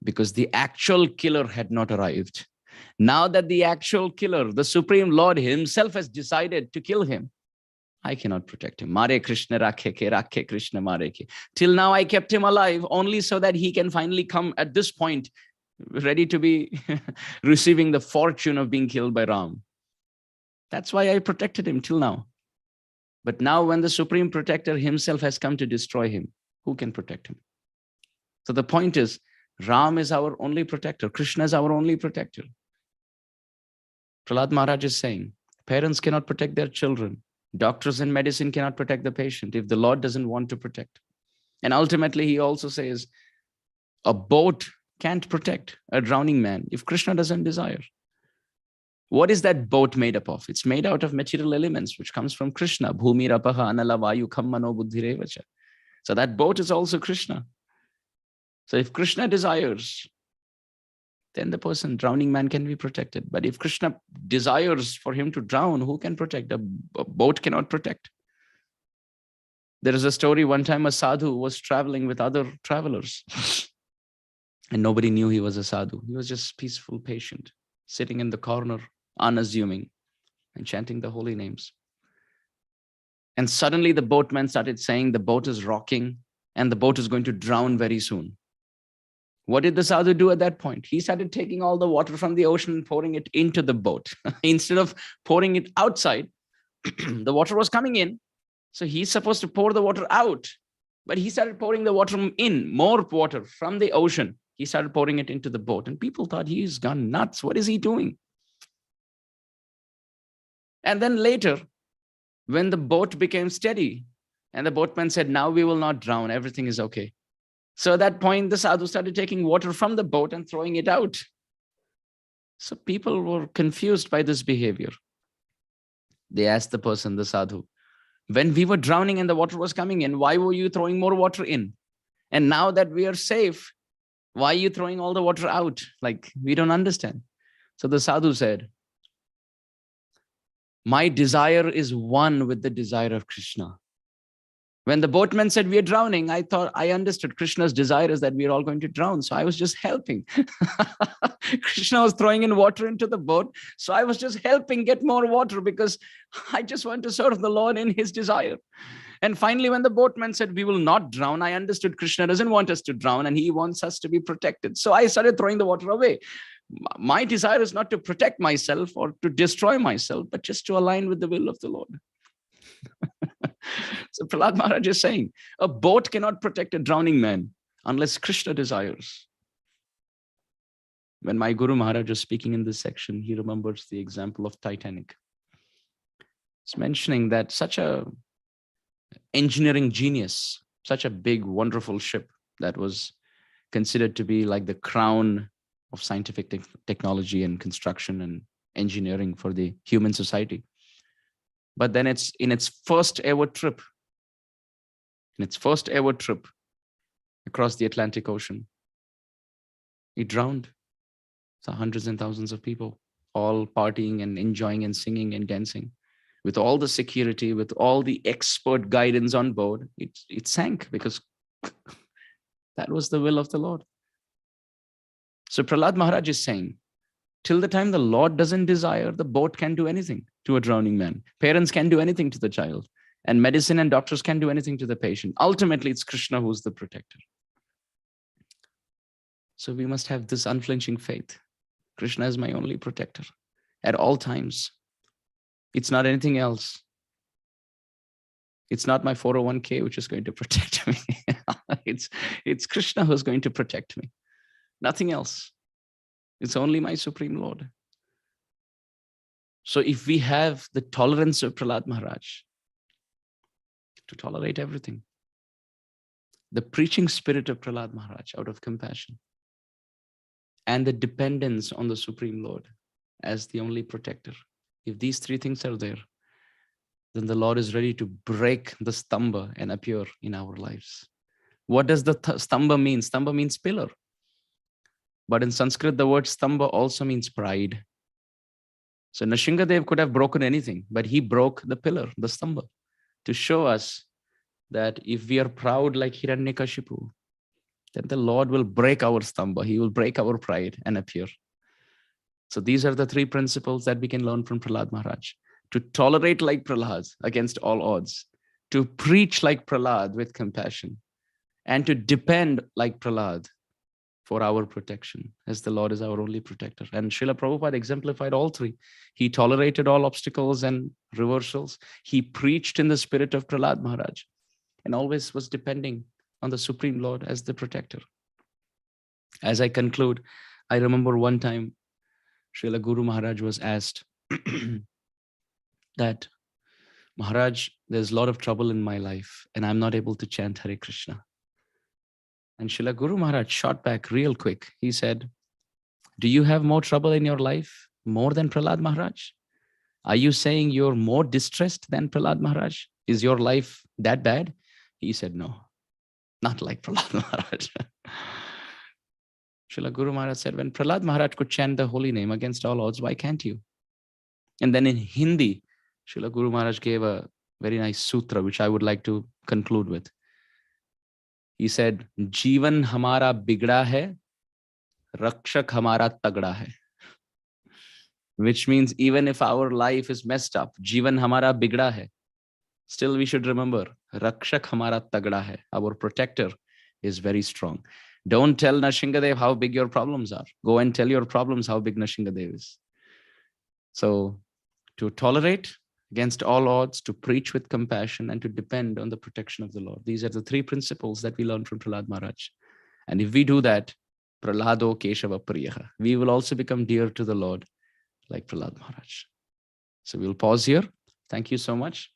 because the actual killer had not arrived. Now that the actual killer, the Supreme Lord himself has decided to kill him, I cannot protect him. Mare Krishna rakhe Krishna mare ke. Till now I kept him alive only so that he can finally come at this point ready to be receiving the fortune of being killed by Ram. That's why I protected him till now. But now when the Supreme Protector himself has come to destroy him, who can protect him? So the point is, Ram is our only protector. Krishna is our only protector. Prahlada Maharaj is saying, parents cannot protect their children. Doctors and medicine cannot protect the patient if the Lord doesn't want to protect. And ultimately, he also says, a boat can't protect a drowning man if Krishna doesn't desire. What is that boat made up of? It's made out of material elements, which comes from Krishna. Bhumi rapaha anala vayu kham mano buddhirevacha. So that boat is also Krishna. So if Krishna desires, then the drowning man can be protected. But if Krishna desires for him to drown, who can protect? A boat cannot protect. There is a story, one time a sadhu was traveling with other travelers and nobody knew he was a sadhu. He was just peaceful, patient, sitting in the corner, unassuming and chanting the holy names. And suddenly the boatman started saying the boat is rocking and the boat is going to drown very soon. What did the sadhu do at that point? He started taking all the water from the ocean and pouring it into the boat. Instead of pouring it outside, the water was coming in. So he's supposed to pour the water out, but he started pouring the water in, more water from the ocean. He started pouring it into the boat and people thought he's gone nuts. What is he doing? And then later, when the boat became steady and the boatman said, now we will not drown, everything is okay. So at that point, the sadhu started taking water from the boat and throwing it out. So people were confused by this behavior. They asked the person, the sadhu, when we were drowning and the water was coming in, why were you throwing more water in? And now that we are safe, why are you throwing all the water out? Like, we don't understand. So the sadhu said, my desire is one with the desire of Krishna. When the boatman said we are drowning, I understood Krishna's desire is that we are all going to drown. So I was just helping. Krishna was throwing in water into the boat. So I was just helping get more water because I just want to serve the Lord in his desire. And finally, when the boatman said we will not drown, I understood Krishna doesn't want us to drown and he wants us to be protected. So I started throwing the water away. My desire is not to protect myself or to destroy myself, but just to align with the will of the Lord. So Prahlada Maharaj is saying, a boat cannot protect a drowning man unless Krishna desires. When my Guru Maharaj was speaking in this section, he remembers the example of Titanic. It's mentioning that such a engineering genius, such a big, wonderful ship that was considered to be like the crown of scientific technology and construction and engineering for the human society. But then it's in its first ever trip across the Atlantic Ocean, it drowned. So hundreds and thousands of people all partying and enjoying and singing and dancing with all the security, with all the expert guidance on board. It sank because that was the will of the Lord. So Prahlada Maharaj is saying, till the time the Lord doesn't desire, the boat can't do anything to a drowning man. Parents can't do anything to the child. And medicine and doctors can't do anything to the patient. Ultimately, it's Krishna who's the protector. So we must have this unflinching faith. Krishna is my only protector at all times. It's not anything else. It's not my 401k which is going to protect me. It's Krishna who's going to protect me. Nothing else. It's only my Supreme Lord. So if we have the tolerance of Prahlada Maharaj to tolerate everything, the preaching spirit of Prahlada Maharaj out of compassion, and the dependence on the Supreme Lord as the only protector, if these three things are there, then the Lord is ready to break the stamba and appear in our lives. What does the stamba mean? Stamba means pillar. But in Sanskrit, the word stamba also means pride. So Nrsingadev could have broken anything, but he broke the pillar, the stamba, to show us that if we are proud like Hiranyakashipu, then the Lord will break our stamba. He will break our pride and appear. So these are the three principles that we can learn from Prahlada Maharaj. To tolerate like Prahlad against all odds, to preach like Prahlad with compassion, and to depend like Prahlad for our protection, as the Lord is our only protector. And Srila Prabhupada exemplified all three. He tolerated all obstacles and reversals. He preached in the spirit of Prahlada Maharaj and always was depending on the Supreme Lord as the protector. As I conclude, I remember one time Srila Guru Maharaj was asked that Maharaj, there's a lot of trouble in my life and I'm not able to chant Hare Krishna. And Srila Guru Maharaj shot back real quick. He said, do you have more trouble in your life more than Prahlad Maharaj? Are you saying you're more distressed than Prahlad Maharaj? Is your life that bad? He said, no, not like Prahlad Maharaj. Srila Guru Maharaj said, when Prahlad Maharaj could chant the holy name against all odds, why can't you? And then in Hindi, Srila Guru Maharaj gave a very nice sutra, which I would like to conclude with. He said, Jivan hamara bigda hai, rakshak hamara tagda hai. Which means even if our life is messed up, Jivan hamara bigda hai, still we should remember, rakshak hamara tagda hai. Our protector is very strong. Don't tell Nrsingadev how big your problems are. Go and tell your problems how big Nrsingadev is. So to tolerate against all odds, to preach with compassion, and to depend on the protection of the Lord. These are the three principles that we learn from Prahlad Maharaj. And if we do that, Prahlado Keshava Priyaha, we will also become dear to the Lord like Prahlad Maharaj. So we'll pause here. Thank you so much.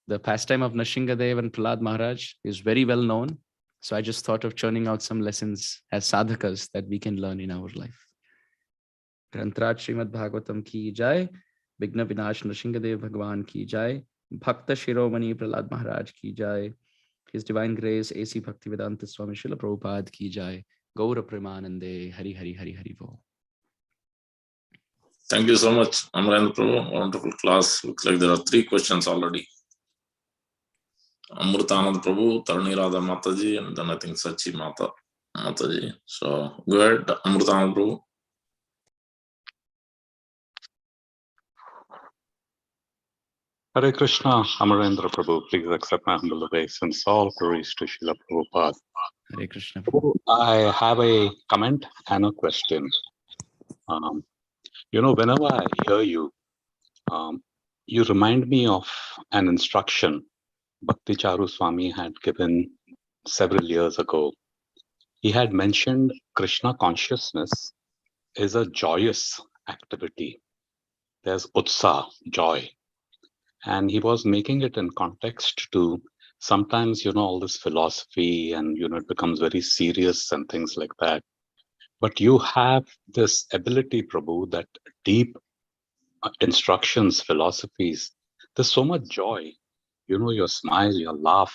The pastime of Nrsingadev and Prahlad Maharaj is very well known. So I just thought of churning out some lessons as sadhakas that we can learn in our life. Granthraj Srimad Bhagavatam ki jai. Vigna Vinash Nrsingadev Bhagwan ki jai. Bhakta Shiromani Prahlad Maharaj ki jai. His Divine Grace A.C. Bhaktivedanta Swami Srila Prabhupada ki jai. Gaura Premanande. Hari Hari Hari Hari Bo. Thank you so much, Amarendra Prabhu. Wonderful class. Looks like there are 3 questions already. Amrutanand Prabhu, Tarani Radha Mataji, and then I think Sachi Mataji. So go ahead, Amrutanand Prabhu. Hare Krishna, Amarendra Prabhu, please accept my humble obeisance. All glories to Srila Prabhupada. Hare Krishna. I have a comment and a question. Whenever I hear you, you remind me of an instruction Bhakti Charu Swami had given several years ago. He had mentioned Krishna consciousness is a joyous activity. There's utsa, joy. And he was making it in context to sometimes, all this philosophy and, it becomes very serious and things like that. But you have this ability, Prabhu, that deep instructions, philosophies, there's so much joy. Your smile, your laugh.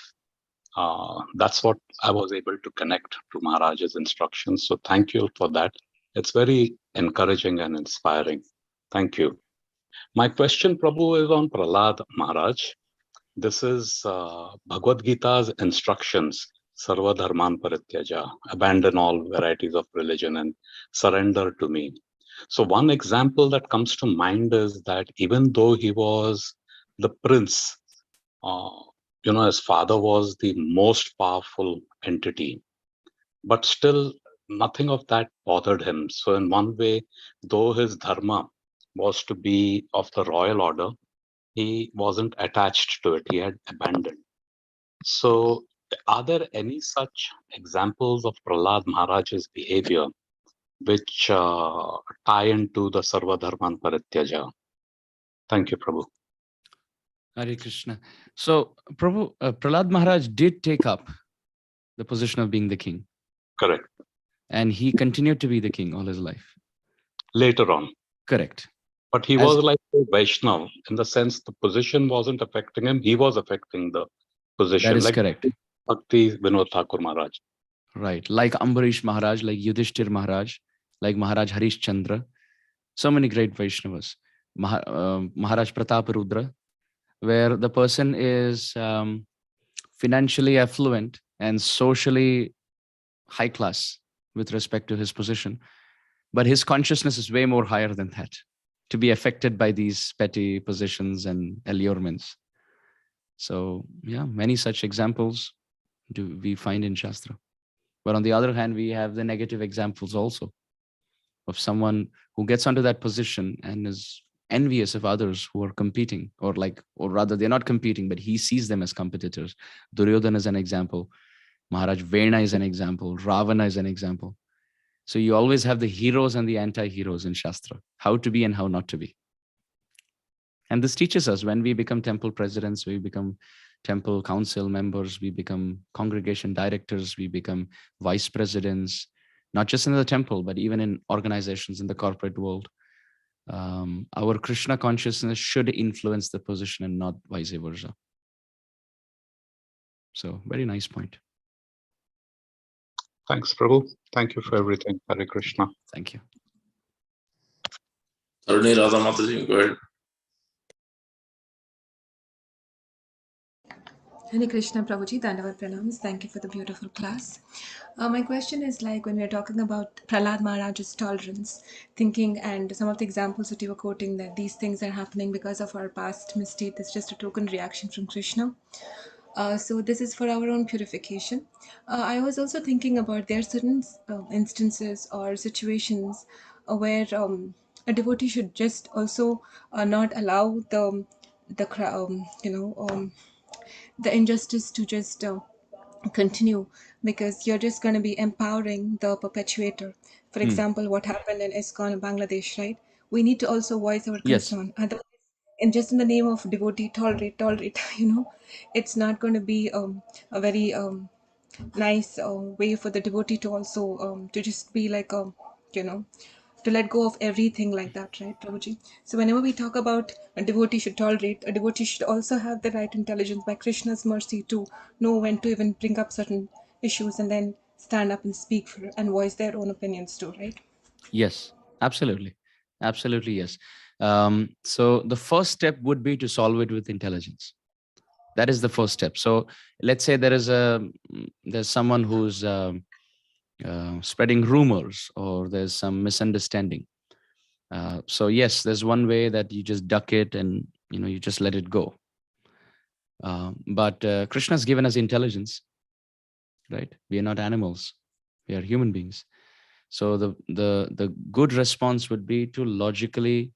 That's what I was able to connect to Maharaj's instructions. So thank you for that. It's very encouraging and inspiring. Thank you. My question, Prabhu, is on Prahlad Maharaj. This is Bhagavad Gita's instructions, Sarva Dharman Parityaja, abandon all varieties of religion and surrender to me. So one example that comes to mind is that even though he was the prince, his father was the most powerful entity, but still nothing of that bothered him. So in one way, though his dharma was to be of the royal order, he wasn't attached to it. He had abandoned. So are there any such examples of Prahlad Maharaj's behavior which tie into the Sarva Dharman Parityaja? Thank you, Prabhu. Hare Krishna. So Prabhu, Prahlad Maharaj did take up the position of being the king. Correct. And he continued to be the king all his life. Later on. Correct. But he was like a Vaishnav in the sense the position wasn't affecting him. He was affecting the position. That is like correct. Bhakti Vinod Thakur Maharaj. Right. Like Ambarish Maharaj, like Yudhishthir Maharaj, like Maharaj Harish Chandra. So many great Vaishnavas. Maharaj Prataparudra, where the person is financially affluent and socially high class with respect to his position. But his consciousness is way more higher than that, to be affected by these petty positions and allurements. So yeah, many such examples do we find in Shastra. But on the other hand, we have the negative examples also of someone who gets onto that position and is envious of others who are competing, or rather they're not competing, but he sees them as competitors. Duryodhana is an example. Maharaj Vena is an example. Ravana is an example. So you always have the heroes and the anti-heroes in Shastra, how to be and how not to be. And this teaches us when we become temple presidents, we become temple council members, we become congregation directors, we become vice presidents, not just in the temple, but even in organizations in the corporate world. Our Krishna consciousness should influence the position and not vice versa. So very nice point. Thanks, Prabhu. Thank you for everything. Hare Krishna. Thank you. Taruni Radha Mataji, go ahead. Hare Krishna Prabhuji, Dandavat Pranams. Thank you for the beautiful class. My question is like when we're talking about Prahlad Maharaja's tolerance, thinking and some of the examples that you were quoting that these things are happening because of our past mistake, it's just a token reaction from Krishna. So this is for our own purification. I was also thinking about there are certain instances or situations where a devotee should just also not allow the injustice to just continue, because you're just going to be empowering the perpetuator. For example, what happened in ISKCON in Bangladesh, right? We need to also voice our Yes. concern. Otherwise, and just in the name of devotee, tolerate, it's not going to be a very nice way for the devotee to also to just be like to let go of everything like that, right, Prabhuji? So whenever we talk about a devotee should tolerate, a devotee should also have the right intelligence by Krishna's mercy to know when to even bring up certain issues and then stand up and speak for and voice their own opinions too, right? Yes, absolutely. Absolutely, yes. So the first step would be to solve it with intelligence. That is the first step. So let's say there's someone who's spreading rumors, or there's some misunderstanding. So yes, there's one way that you just duck it and you just let it go. But Krishna's given us intelligence, right? We are not animals; we are human beings. So the good response would be to logically,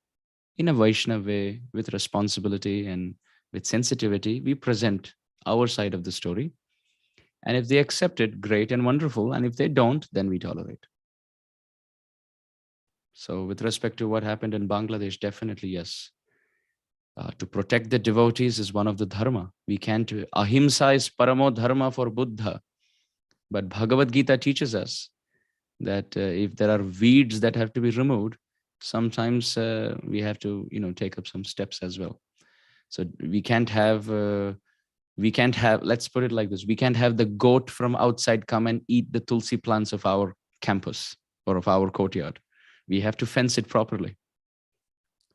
in a Vaishnava way, with responsibility and with sensitivity, we present our side of the story. And if they accept it, great and wonderful. And if they don't, then we tolerate. So with respect to what happened in Bangladesh, definitely yes. To protect the devotees is one of the dharma. We can't. Ahimsa is paramo dharma for Buddha. But Bhagavad Gita teaches us that if there are weeds that have to be removed, sometimes we have to take up some steps as well. So we can't have, let's put it like this, we can't have the goat from outside come and eat the tulsi plants of our campus or of our courtyard. We have to fence it properly.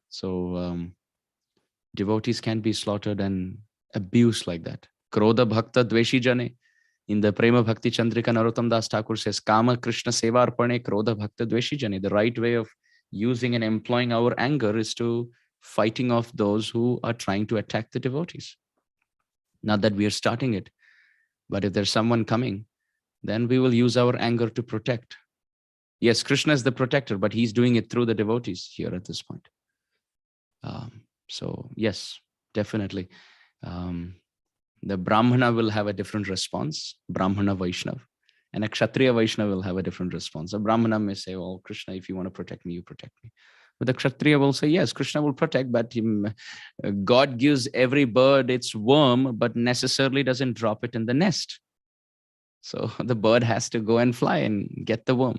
So devotees can't be slaughtered and abused like that. Krodha bhakta dveshi jane. In the Prema Bhakti Chandrika, Narottam Das Thakur says, Kama Krishna Seva Arpane Krodha Bhakta Dveshi Jane. The right way of using and employing our anger is to fighting off those who are trying to attack the devotees. Not that we are starting it, but if there's someone coming, then we will use our anger to protect. Yes, Krishna is the protector, but he's doing it through the devotees here at this point. So yes, definitely. The Brahmana will have a different response, Brahmana Vaishnav, and a Kshatriya Vaishnav will have a different response. A Brahmana may say, oh, Krishna, if you want to protect me, you protect me. But the Kshatriya will say, yes, Krishna will protect, but God gives every bird its worm, but necessarily doesn't drop it in the nest. So the bird has to go and fly and get the worm.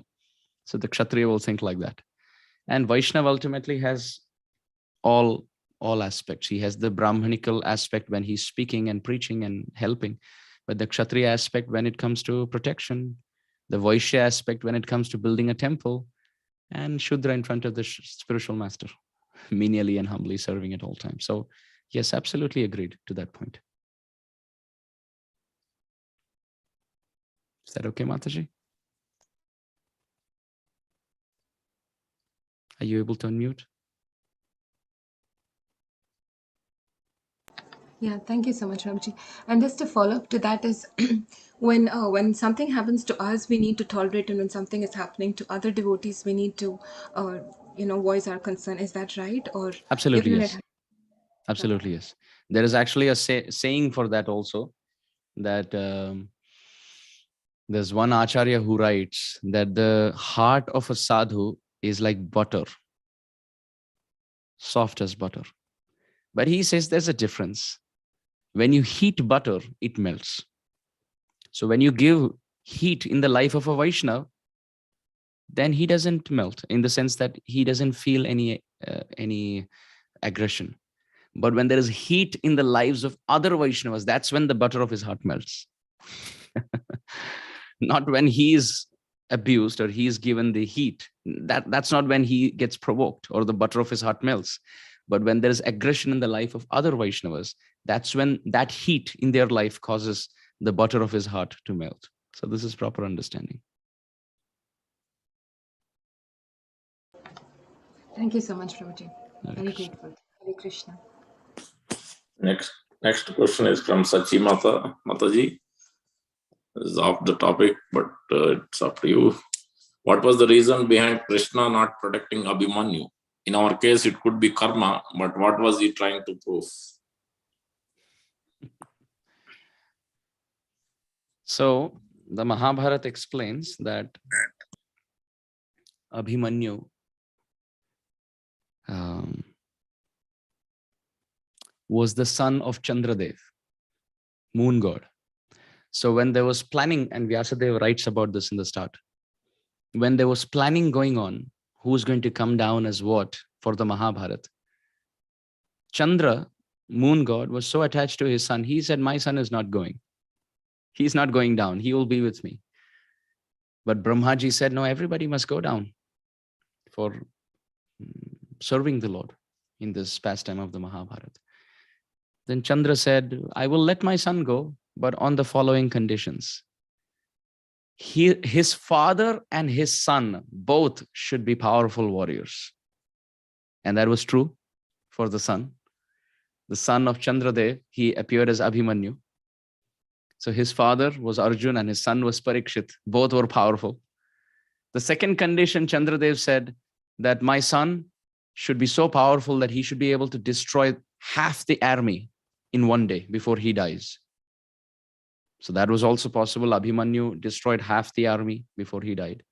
So the Kshatriya will think like that. And Vaishnav ultimately has all aspects. He has the Brahmanical aspect when he's speaking and preaching and helping, but the Kshatriya aspect when it comes to protection, the Vaishya aspect when it comes to building a temple, and Shudra in front of the spiritual master, menially and humbly serving at all times. So yes, absolutely agreed to that point. Is that okay, Mataji? Are you able to unmute? Yeah, thank you so much, Ramji. And just to follow up to that is when something happens to us, we need to tolerate, and when something is happening to other devotees, we need to voice our concern. Is that right? Or Absolutely even yes. Absolutely yes. There is actually a saying for that also, that there's one acharya who writes that the heart of a sadhu is like butter, soft as butter. But he says there's a difference. When you heat butter, it melts. So when you give heat in the life of a Vaishnava, then he doesn't melt, in the sense that he doesn't feel any aggression. But when there is heat in the lives of other Vaishnavas, that's when the butter of his heart melts. Not when he is abused or he is given the heat. That's not when he gets provoked or the butter of his heart melts. But when there is aggression in the life of other Vaishnavas, that's when that heat in their life causes the butter of his heart to melt. So this is proper understanding. Thank you so much, Prabhuji. Hare Very Krishna. grateful. Hare Krishna. Next question is from Sachi Mataji. This is off the topic, but it's up to you. What was the reason behind Krishna not protecting Abhimanyu? In our case, it could be karma, but what was he trying to prove? So the Mahabharata explains that Abhimanyu was the son of Chandradev, moon god. So when there was planning, and Vyasadeva writes about this in the start, when there was planning going on, who's going to come down as what for the Mahabharata, Chandra, moon god, was so attached to his son, he said, my son is not going. He's not going down. He will be with me. But Brahmaji said, no, everybody must go down for serving the Lord in this pastime of the Mahabharata. Then Chandra said, I will let my son go, but on the following conditions. His father and his son both should be powerful warriors. And that was true for the son. The son of Chandradev, he appeared as Abhimanyu. So his father was Arjun and his son was Parikshit. Both were powerful. The second condition, Chandradev said that my son should be so powerful that he should be able to destroy half the army in one day before he dies. So that was also possible. Abhimanyu destroyed half the army before he died.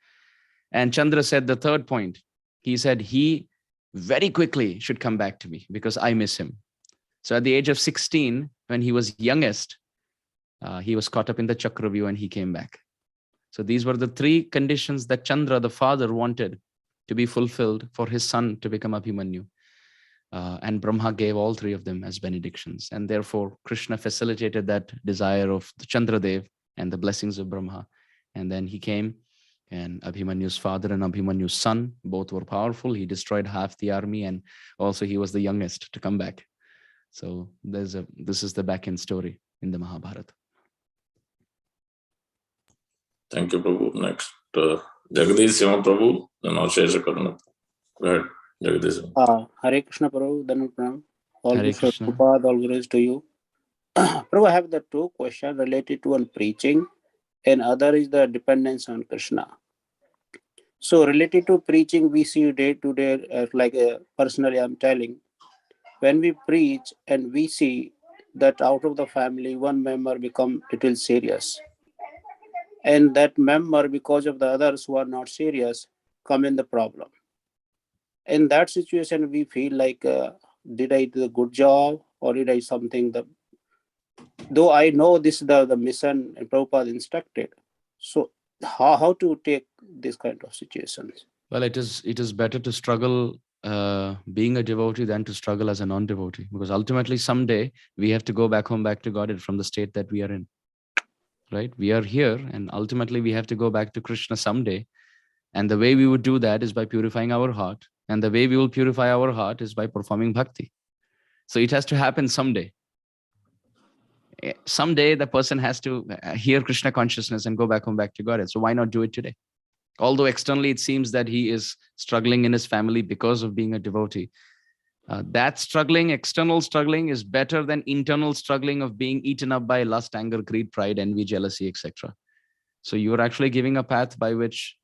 And Chandra said the third point, he said he very quickly should come back to me because I miss him. So at the age of 16, when he was youngest, he was caught up in the Chakravyuh and he came back. So these were the three conditions that Chandra, the father, wanted to be fulfilled for his son to become Abhimanyu. And Brahma gave all three of them as benedictions. And therefore, Krishna facilitated that desire of the Chandradev and the blessings of Brahma. And then he came, and Abhimanyu's father and Abhimanyu's son, both were powerful. He destroyed half the army, and also he was the youngest to come back. So this is the back-end story in the Mahabharata. Thank you, Prabhu. Next, Jagadish Sima Prabhu, then Ashesha Karuna. Go ahead, Jagadish. Hare Krishna Prabhu, then Pranam. All Hare good Krishna. Prabhupada, all grace to you. Prabhu, I have the two questions related to one preaching and other is the dependence on Krishna. So related to preaching, we see day to day, personally I'm telling, when we preach and we see that out of the family, one member become little serious. And that member, because of the others who are not serious, come in the problem. In that situation, we feel like, did I do a good job or did I something? Though I know this is the mission and Prabhupada instructed. So how to take this kind of situations? Well, it is better to struggle being a devotee than to struggle as a non-devotee, because ultimately someday we have to go back home, back to Godhead from the state that we are in. Right? We are here and ultimately we have to go back to Krishna someday. And the way we would do that is by purifying our heart. And the way we will purify our heart is by performing bhakti. So it has to happen someday. Someday the person has to hear Krishna consciousness and go back home, back to Godhead. So why not do it today? Although externally it seems that he is struggling in his family because of being a devotee. That struggling, external struggling, is better than internal struggling of being eaten up by lust, anger, greed, pride, envy, jealousy, etc. So you're actually giving a path by which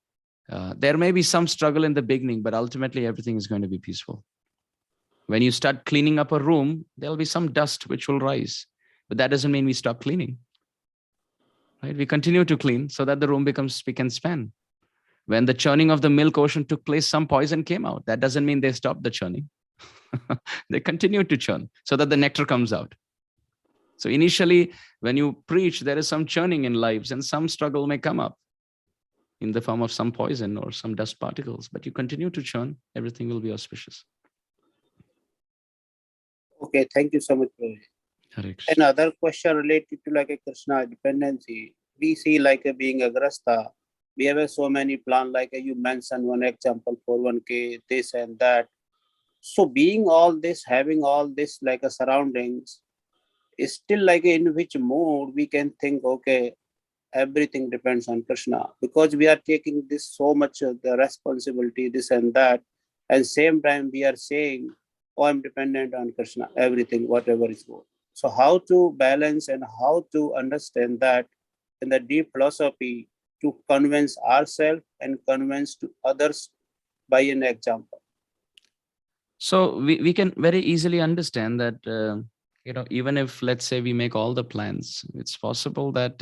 there may be some struggle in the beginning, but ultimately everything is going to be peaceful. When you start cleaning up a room, there'll be some dust which will rise, but that doesn't mean we stop cleaning. Right? We continue to clean so that the room becomes spick and span. When the churning of the milk ocean took place, some poison came out. That doesn't mean they stopped the churning. They continue to churn so that the nectar comes out. So initially, when you preach, there is some churning in lives and some struggle may come up in the form of some poison or some dust particles, but you continue to churn, everything will be auspicious. Okay, thank you so much, Prabhuji. Hare Krishna. Another question related to like a Krishna dependency. We see like a being a grasta. We have so many plans, like you mentioned one example for 1K, this and that. So being all this, having all this like a surroundings, is still like in which mode we can think, okay, everything depends on Krishna, because we are taking this so much of the responsibility, this and that, and same time we are saying, oh, I'm dependent on Krishna, everything, whatever is good. So how to balance and how to understand that in the deep philosophy to convince ourselves and convince to others by an example. So we can very easily understand that, even if, let's say, we make all the plans, it's possible that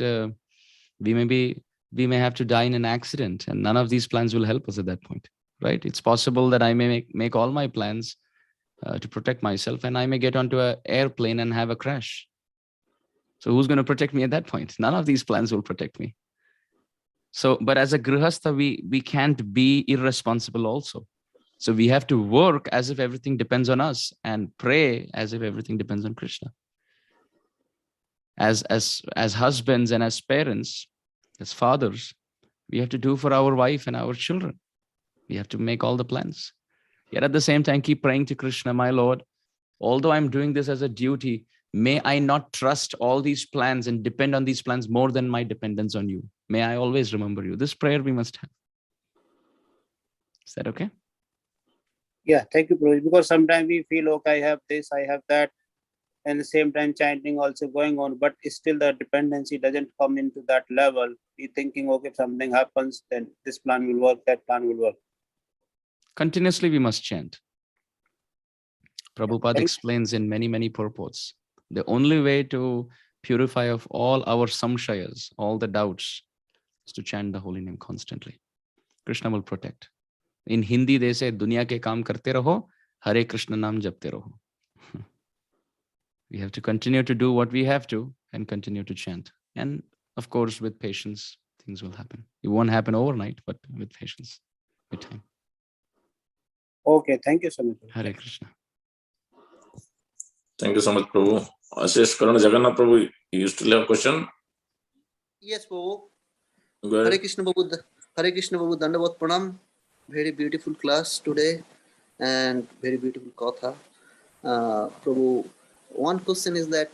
we may have to die in an accident, and none of these plans will help us at that point, right? It's possible that I may make all my plans to protect myself, and I may get onto an airplane and have a crash. So who's going to protect me at that point? None of these plans will protect me. So, but as a grihastha, we can't be irresponsible also. So we have to work as if everything depends on us and pray as if everything depends on Krishna. As husbands and as parents, as fathers, we have to do for our wife and our children. We have to make all the plans. Yet at the same time, keep praying to Krishna, my Lord, although I'm doing this as a duty, may I not trust all these plans and depend on these plans more than my dependence on you. May I always remember you. This prayer we must have. Is that okay? Yeah, thank you, Prabhuji. Because sometimes we feel, okay, I have this, I have that, and the same time chanting also going on, but still the dependency doesn't come into that level. We thinking, okay, if something happens, then this plan will work, that plan will work. Continuously we must chant. Prabhupada explains in many, many purports, the only way to purify of all our samshayas, all the doubts, is to chant the holy name constantly. Krishna will protect. In Hindi, they say, "Dunya ke kaam karte raho, Hare Krishna naam japte raho." We have to continue to do what we have to and continue to chant. And of course, with patience, things will happen. It won't happen overnight, but with patience, with time. Okay, thank you so much. Hare Krishna. Thank you so much, Prabhu. Ashish Karan Jagannath Prabhu, you still have a question? Yes, Prabhu. Go ahead. Hare Krishna Prabhu. Hare Krishna Prabhu. Dandavat Pranam. Very beautiful class today and very beautiful Katha. Prabhu, one question is that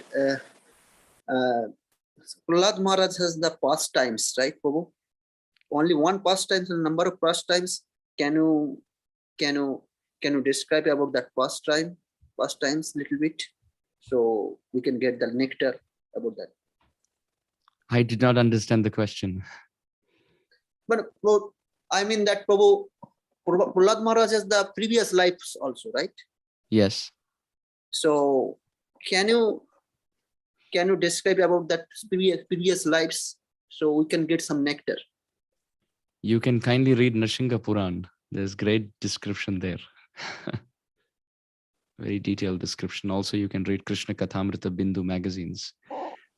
Prahlada Maharaj has the pastimes, right, Prabhu? Only one pastimes and number of pastimes. Can you describe about that pastimes little bit, so we can get the nectar about that? I did not understand the question. But I mean that Prabhu, Prahlada Maharaj has the previous lives also, right? Yes. So can you describe about that previous lives so we can get some nectar? You can kindly read Nrsimha Puran. There's great description there. Very detailed description. Also, you can read Krishna Kathamrita Bindu magazines.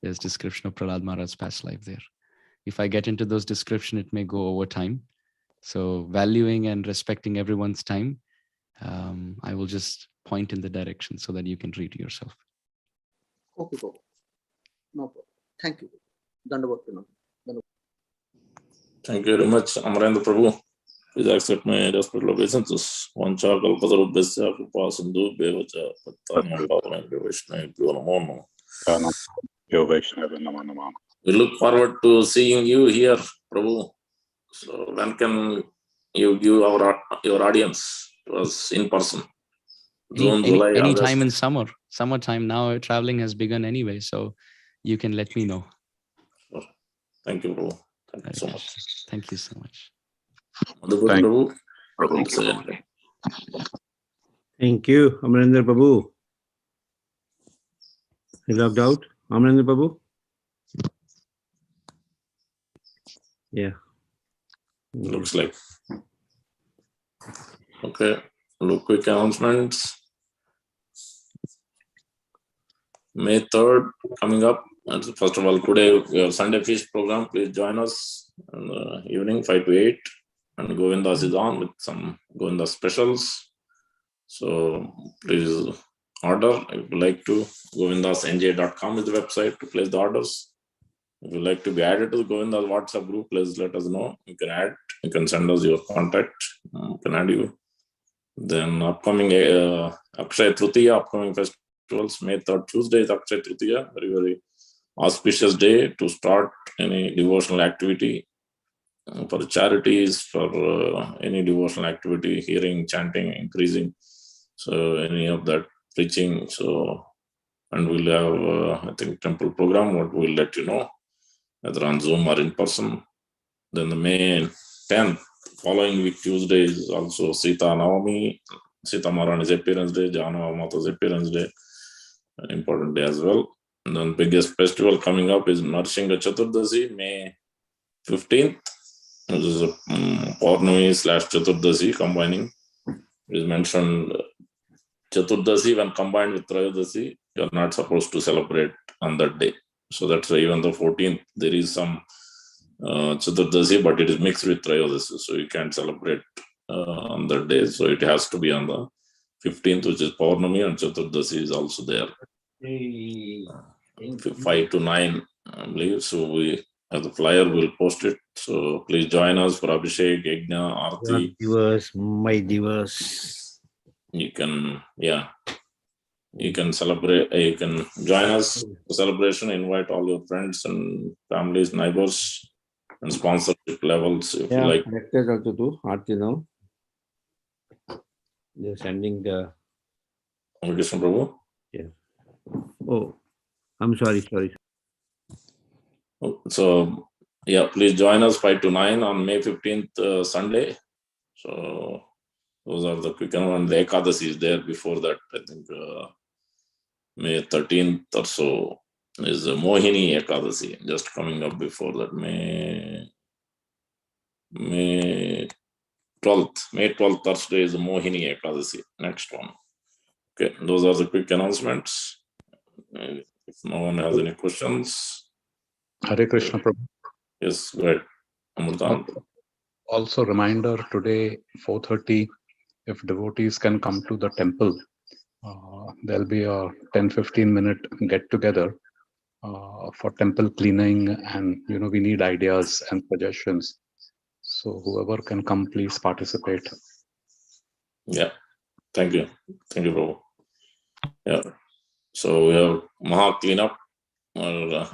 There's description of Prahlada Maharaj's past life there. If I get into those description, it may go over time. So valuing and respecting everyone's time, I will just point in the direction so that you can read yourself. Okay, Prabhu. No problem. Thank you. Dandavat Pranam. Thank you very much, Amarendra Prabhu. Please accept my respectful obeisances. Vancha kalpatarubhyasya kripa sindhu bevacha pattanam pavanam Vaishnavibhyo namo namaha. Yo Vaishnava Nama Nama. We look forward to seeing you here, Prabhu. So when can you give your audience to us in person? June, July, Any August. time in summertime now. Traveling has begun anyway, so you can let me know. Sure. Thank you, Prabhu. Thank you so much. Thank you so much. Madhupati Prabhu. Thank you. Thank you, Amarendra Prabhu. He logged out. Amarendra Prabhu? Yeah. Looks like. Okay. Look, quick announcements. May 3rd coming up. And first of all, today we have Sunday feast program. Please join us in the evening 5 to 8. And Govindas is on with some Govindas specials. So please order if you like to. govindasnj.com is the website to place the orders. If you like to be added to the Govindas WhatsApp group, please let us know. You can add. You can send us your contact. We can add you. Then upcoming Akshaya Tritiya, upcoming festivals, May 3rd Tuesday is Akshaya Tritiya, very, very auspicious day to start any devotional activity for charities, for any devotional activity, hearing, chanting, increasing. So any of that preaching. So, and we'll have, I think, temple program, what we'll let you know, either on Zoom or in person. Then the May 10th, following week Tuesday is also Sita Navami, Sita Maharani's appearance day, Janava Mata's appearance day, an important day as well. And then biggest festival coming up is Narsingha Chaturdasi, May 15th, which is a Paurnami / Chaturdasi combining. It is mentioned Chaturdasi when combined with Trayodasi, you are not supposed to celebrate on that day. So that's why even the 14th, there is some Chaturdasi, but it is mixed with Trayodasi, so you can't celebrate on that day. So it has to be on the 15th, which is Paurnami, and Chaturdasi is also there. 5 to 9, I believe. So we have the flyer, we'll post it. So please join us for Abhishek, Yajna, Aarti. My divas. You can, you can celebrate, you can join us for celebration, invite all your friends and families, neighbors, and sponsorship levels if you like. Lectures also do. Aarti now. They're sending the. Krishna Prabhu. Yeah. Oh, I'm sorry. So, please join us 5 to 9 on May 15th, Sunday. So, those are the quick and the Ekadasi is there before that. I think May 13th or so is Mohini Ekadasi, just coming up before that. May 12th Thursday is the Mohini Ekadasi, next one. Okay, those are the quick announcements. If no one has any questions. Hare Krishna Prabhu. Yes, go ahead. Amritan. Also reminder today 4:30, if devotees can come to the temple, there'll be a 10-15 minute get together for temple cleaning, and we need ideas and suggestions. So whoever can come, please participate. Yeah, thank you, Prabhu. Yeah, so we have Maha cleanup,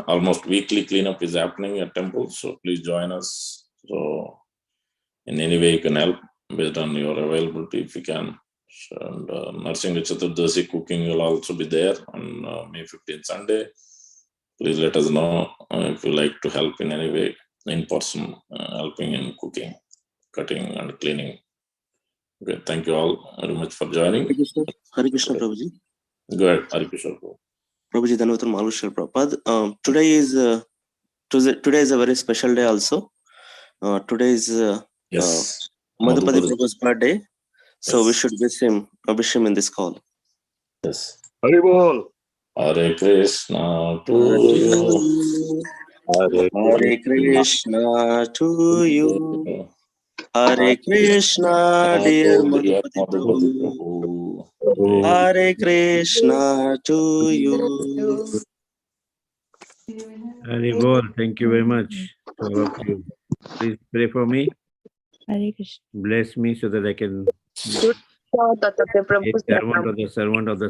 almost weekly cleanup is happening at temples. So please join us. So in any way you can help based on your availability if you can. And Narsingha Chaturdasi cooking will also be there on May 15th Sunday. Please let us know if you like to help in any way in person, helping in cooking, cutting and cleaning. Okay, thank you all very much for joining. Hare Krishna Prabhuji. Go ahead, Hare Krishna Prabhu. Prabhuji, Dhanavatar Malushar Prabhupada. Today is a very special day also. Today is Yes. Madhupadi Prabhu's birthday. So Yes. we should wish him in this call. Yes. Haribol. Hare Krishna to you. Hare Krishna to you. Hare Krishna, dear Madhupadi Prabhu. Hare Krishna to you. Haribol. Thank you very much to all of you. Please pray for me. Hare Krishna. Bless me so that I can be servant of the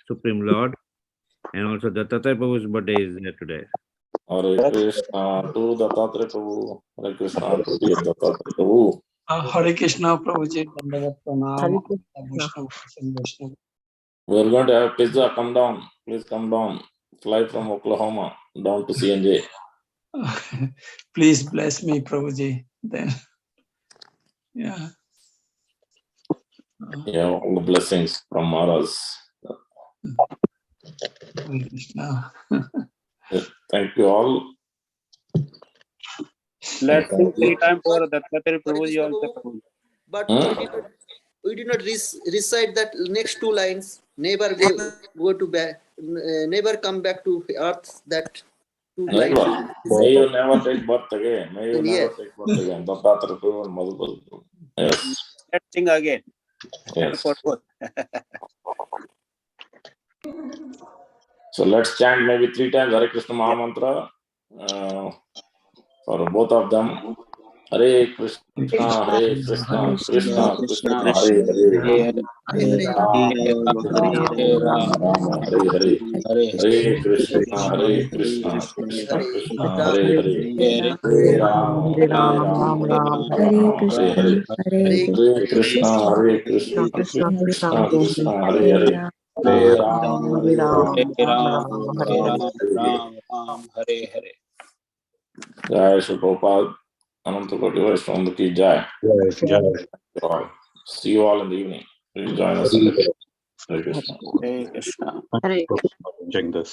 Supreme Lord. And also Dattatreya Prabhu's birthday is there today. Hare Krishna to Dattatreya Prabhu. Hare Krishna to dear Dattatreya Prabhu. Hare Krishna Prabhuji. Hare Krishna. We are going to have pizza. Come down. Please come down. Fly from Oklahoma down to CNJ. Please bless me, Prabhuji. Then, yeah. All the blessings from Maharaj. Hare Krishna. Thank you all. Let's sing 3 times for Dattatreya Prabhuji also. But we did not recite that next 2 lines. never go to back, never come back to earth. That to Never. life. May you never take birth again. May you And never yes. take birth again. Dattatra Prabhu and Madhupadu. Yes. Let's sing again. Yes. For both. So let's chant maybe 3 times Hare Krishna Mahamantra for both of them. Hare Krishna, Hare Krishna, Krishna Krishna, Hare Hare. Hare Ram, Hare Hare. Hare Hare Krishna, Hare Krishna, Krishna Krishna, Hare Hare. Hare Ram, Ram, Hare Hare Krishna, Hare. Hare Krishna, Hare Krishna, Krishna Krishna, Hare Hare. Hare Ram, Ram, Hare Hare. Jai Shri Prabhupada, Ananta Koti Vaishnava ki Jai. See you all in the evening. Please join us in the Hare Krishna. Hare Krishna. Hare Krishna. Enjoying this.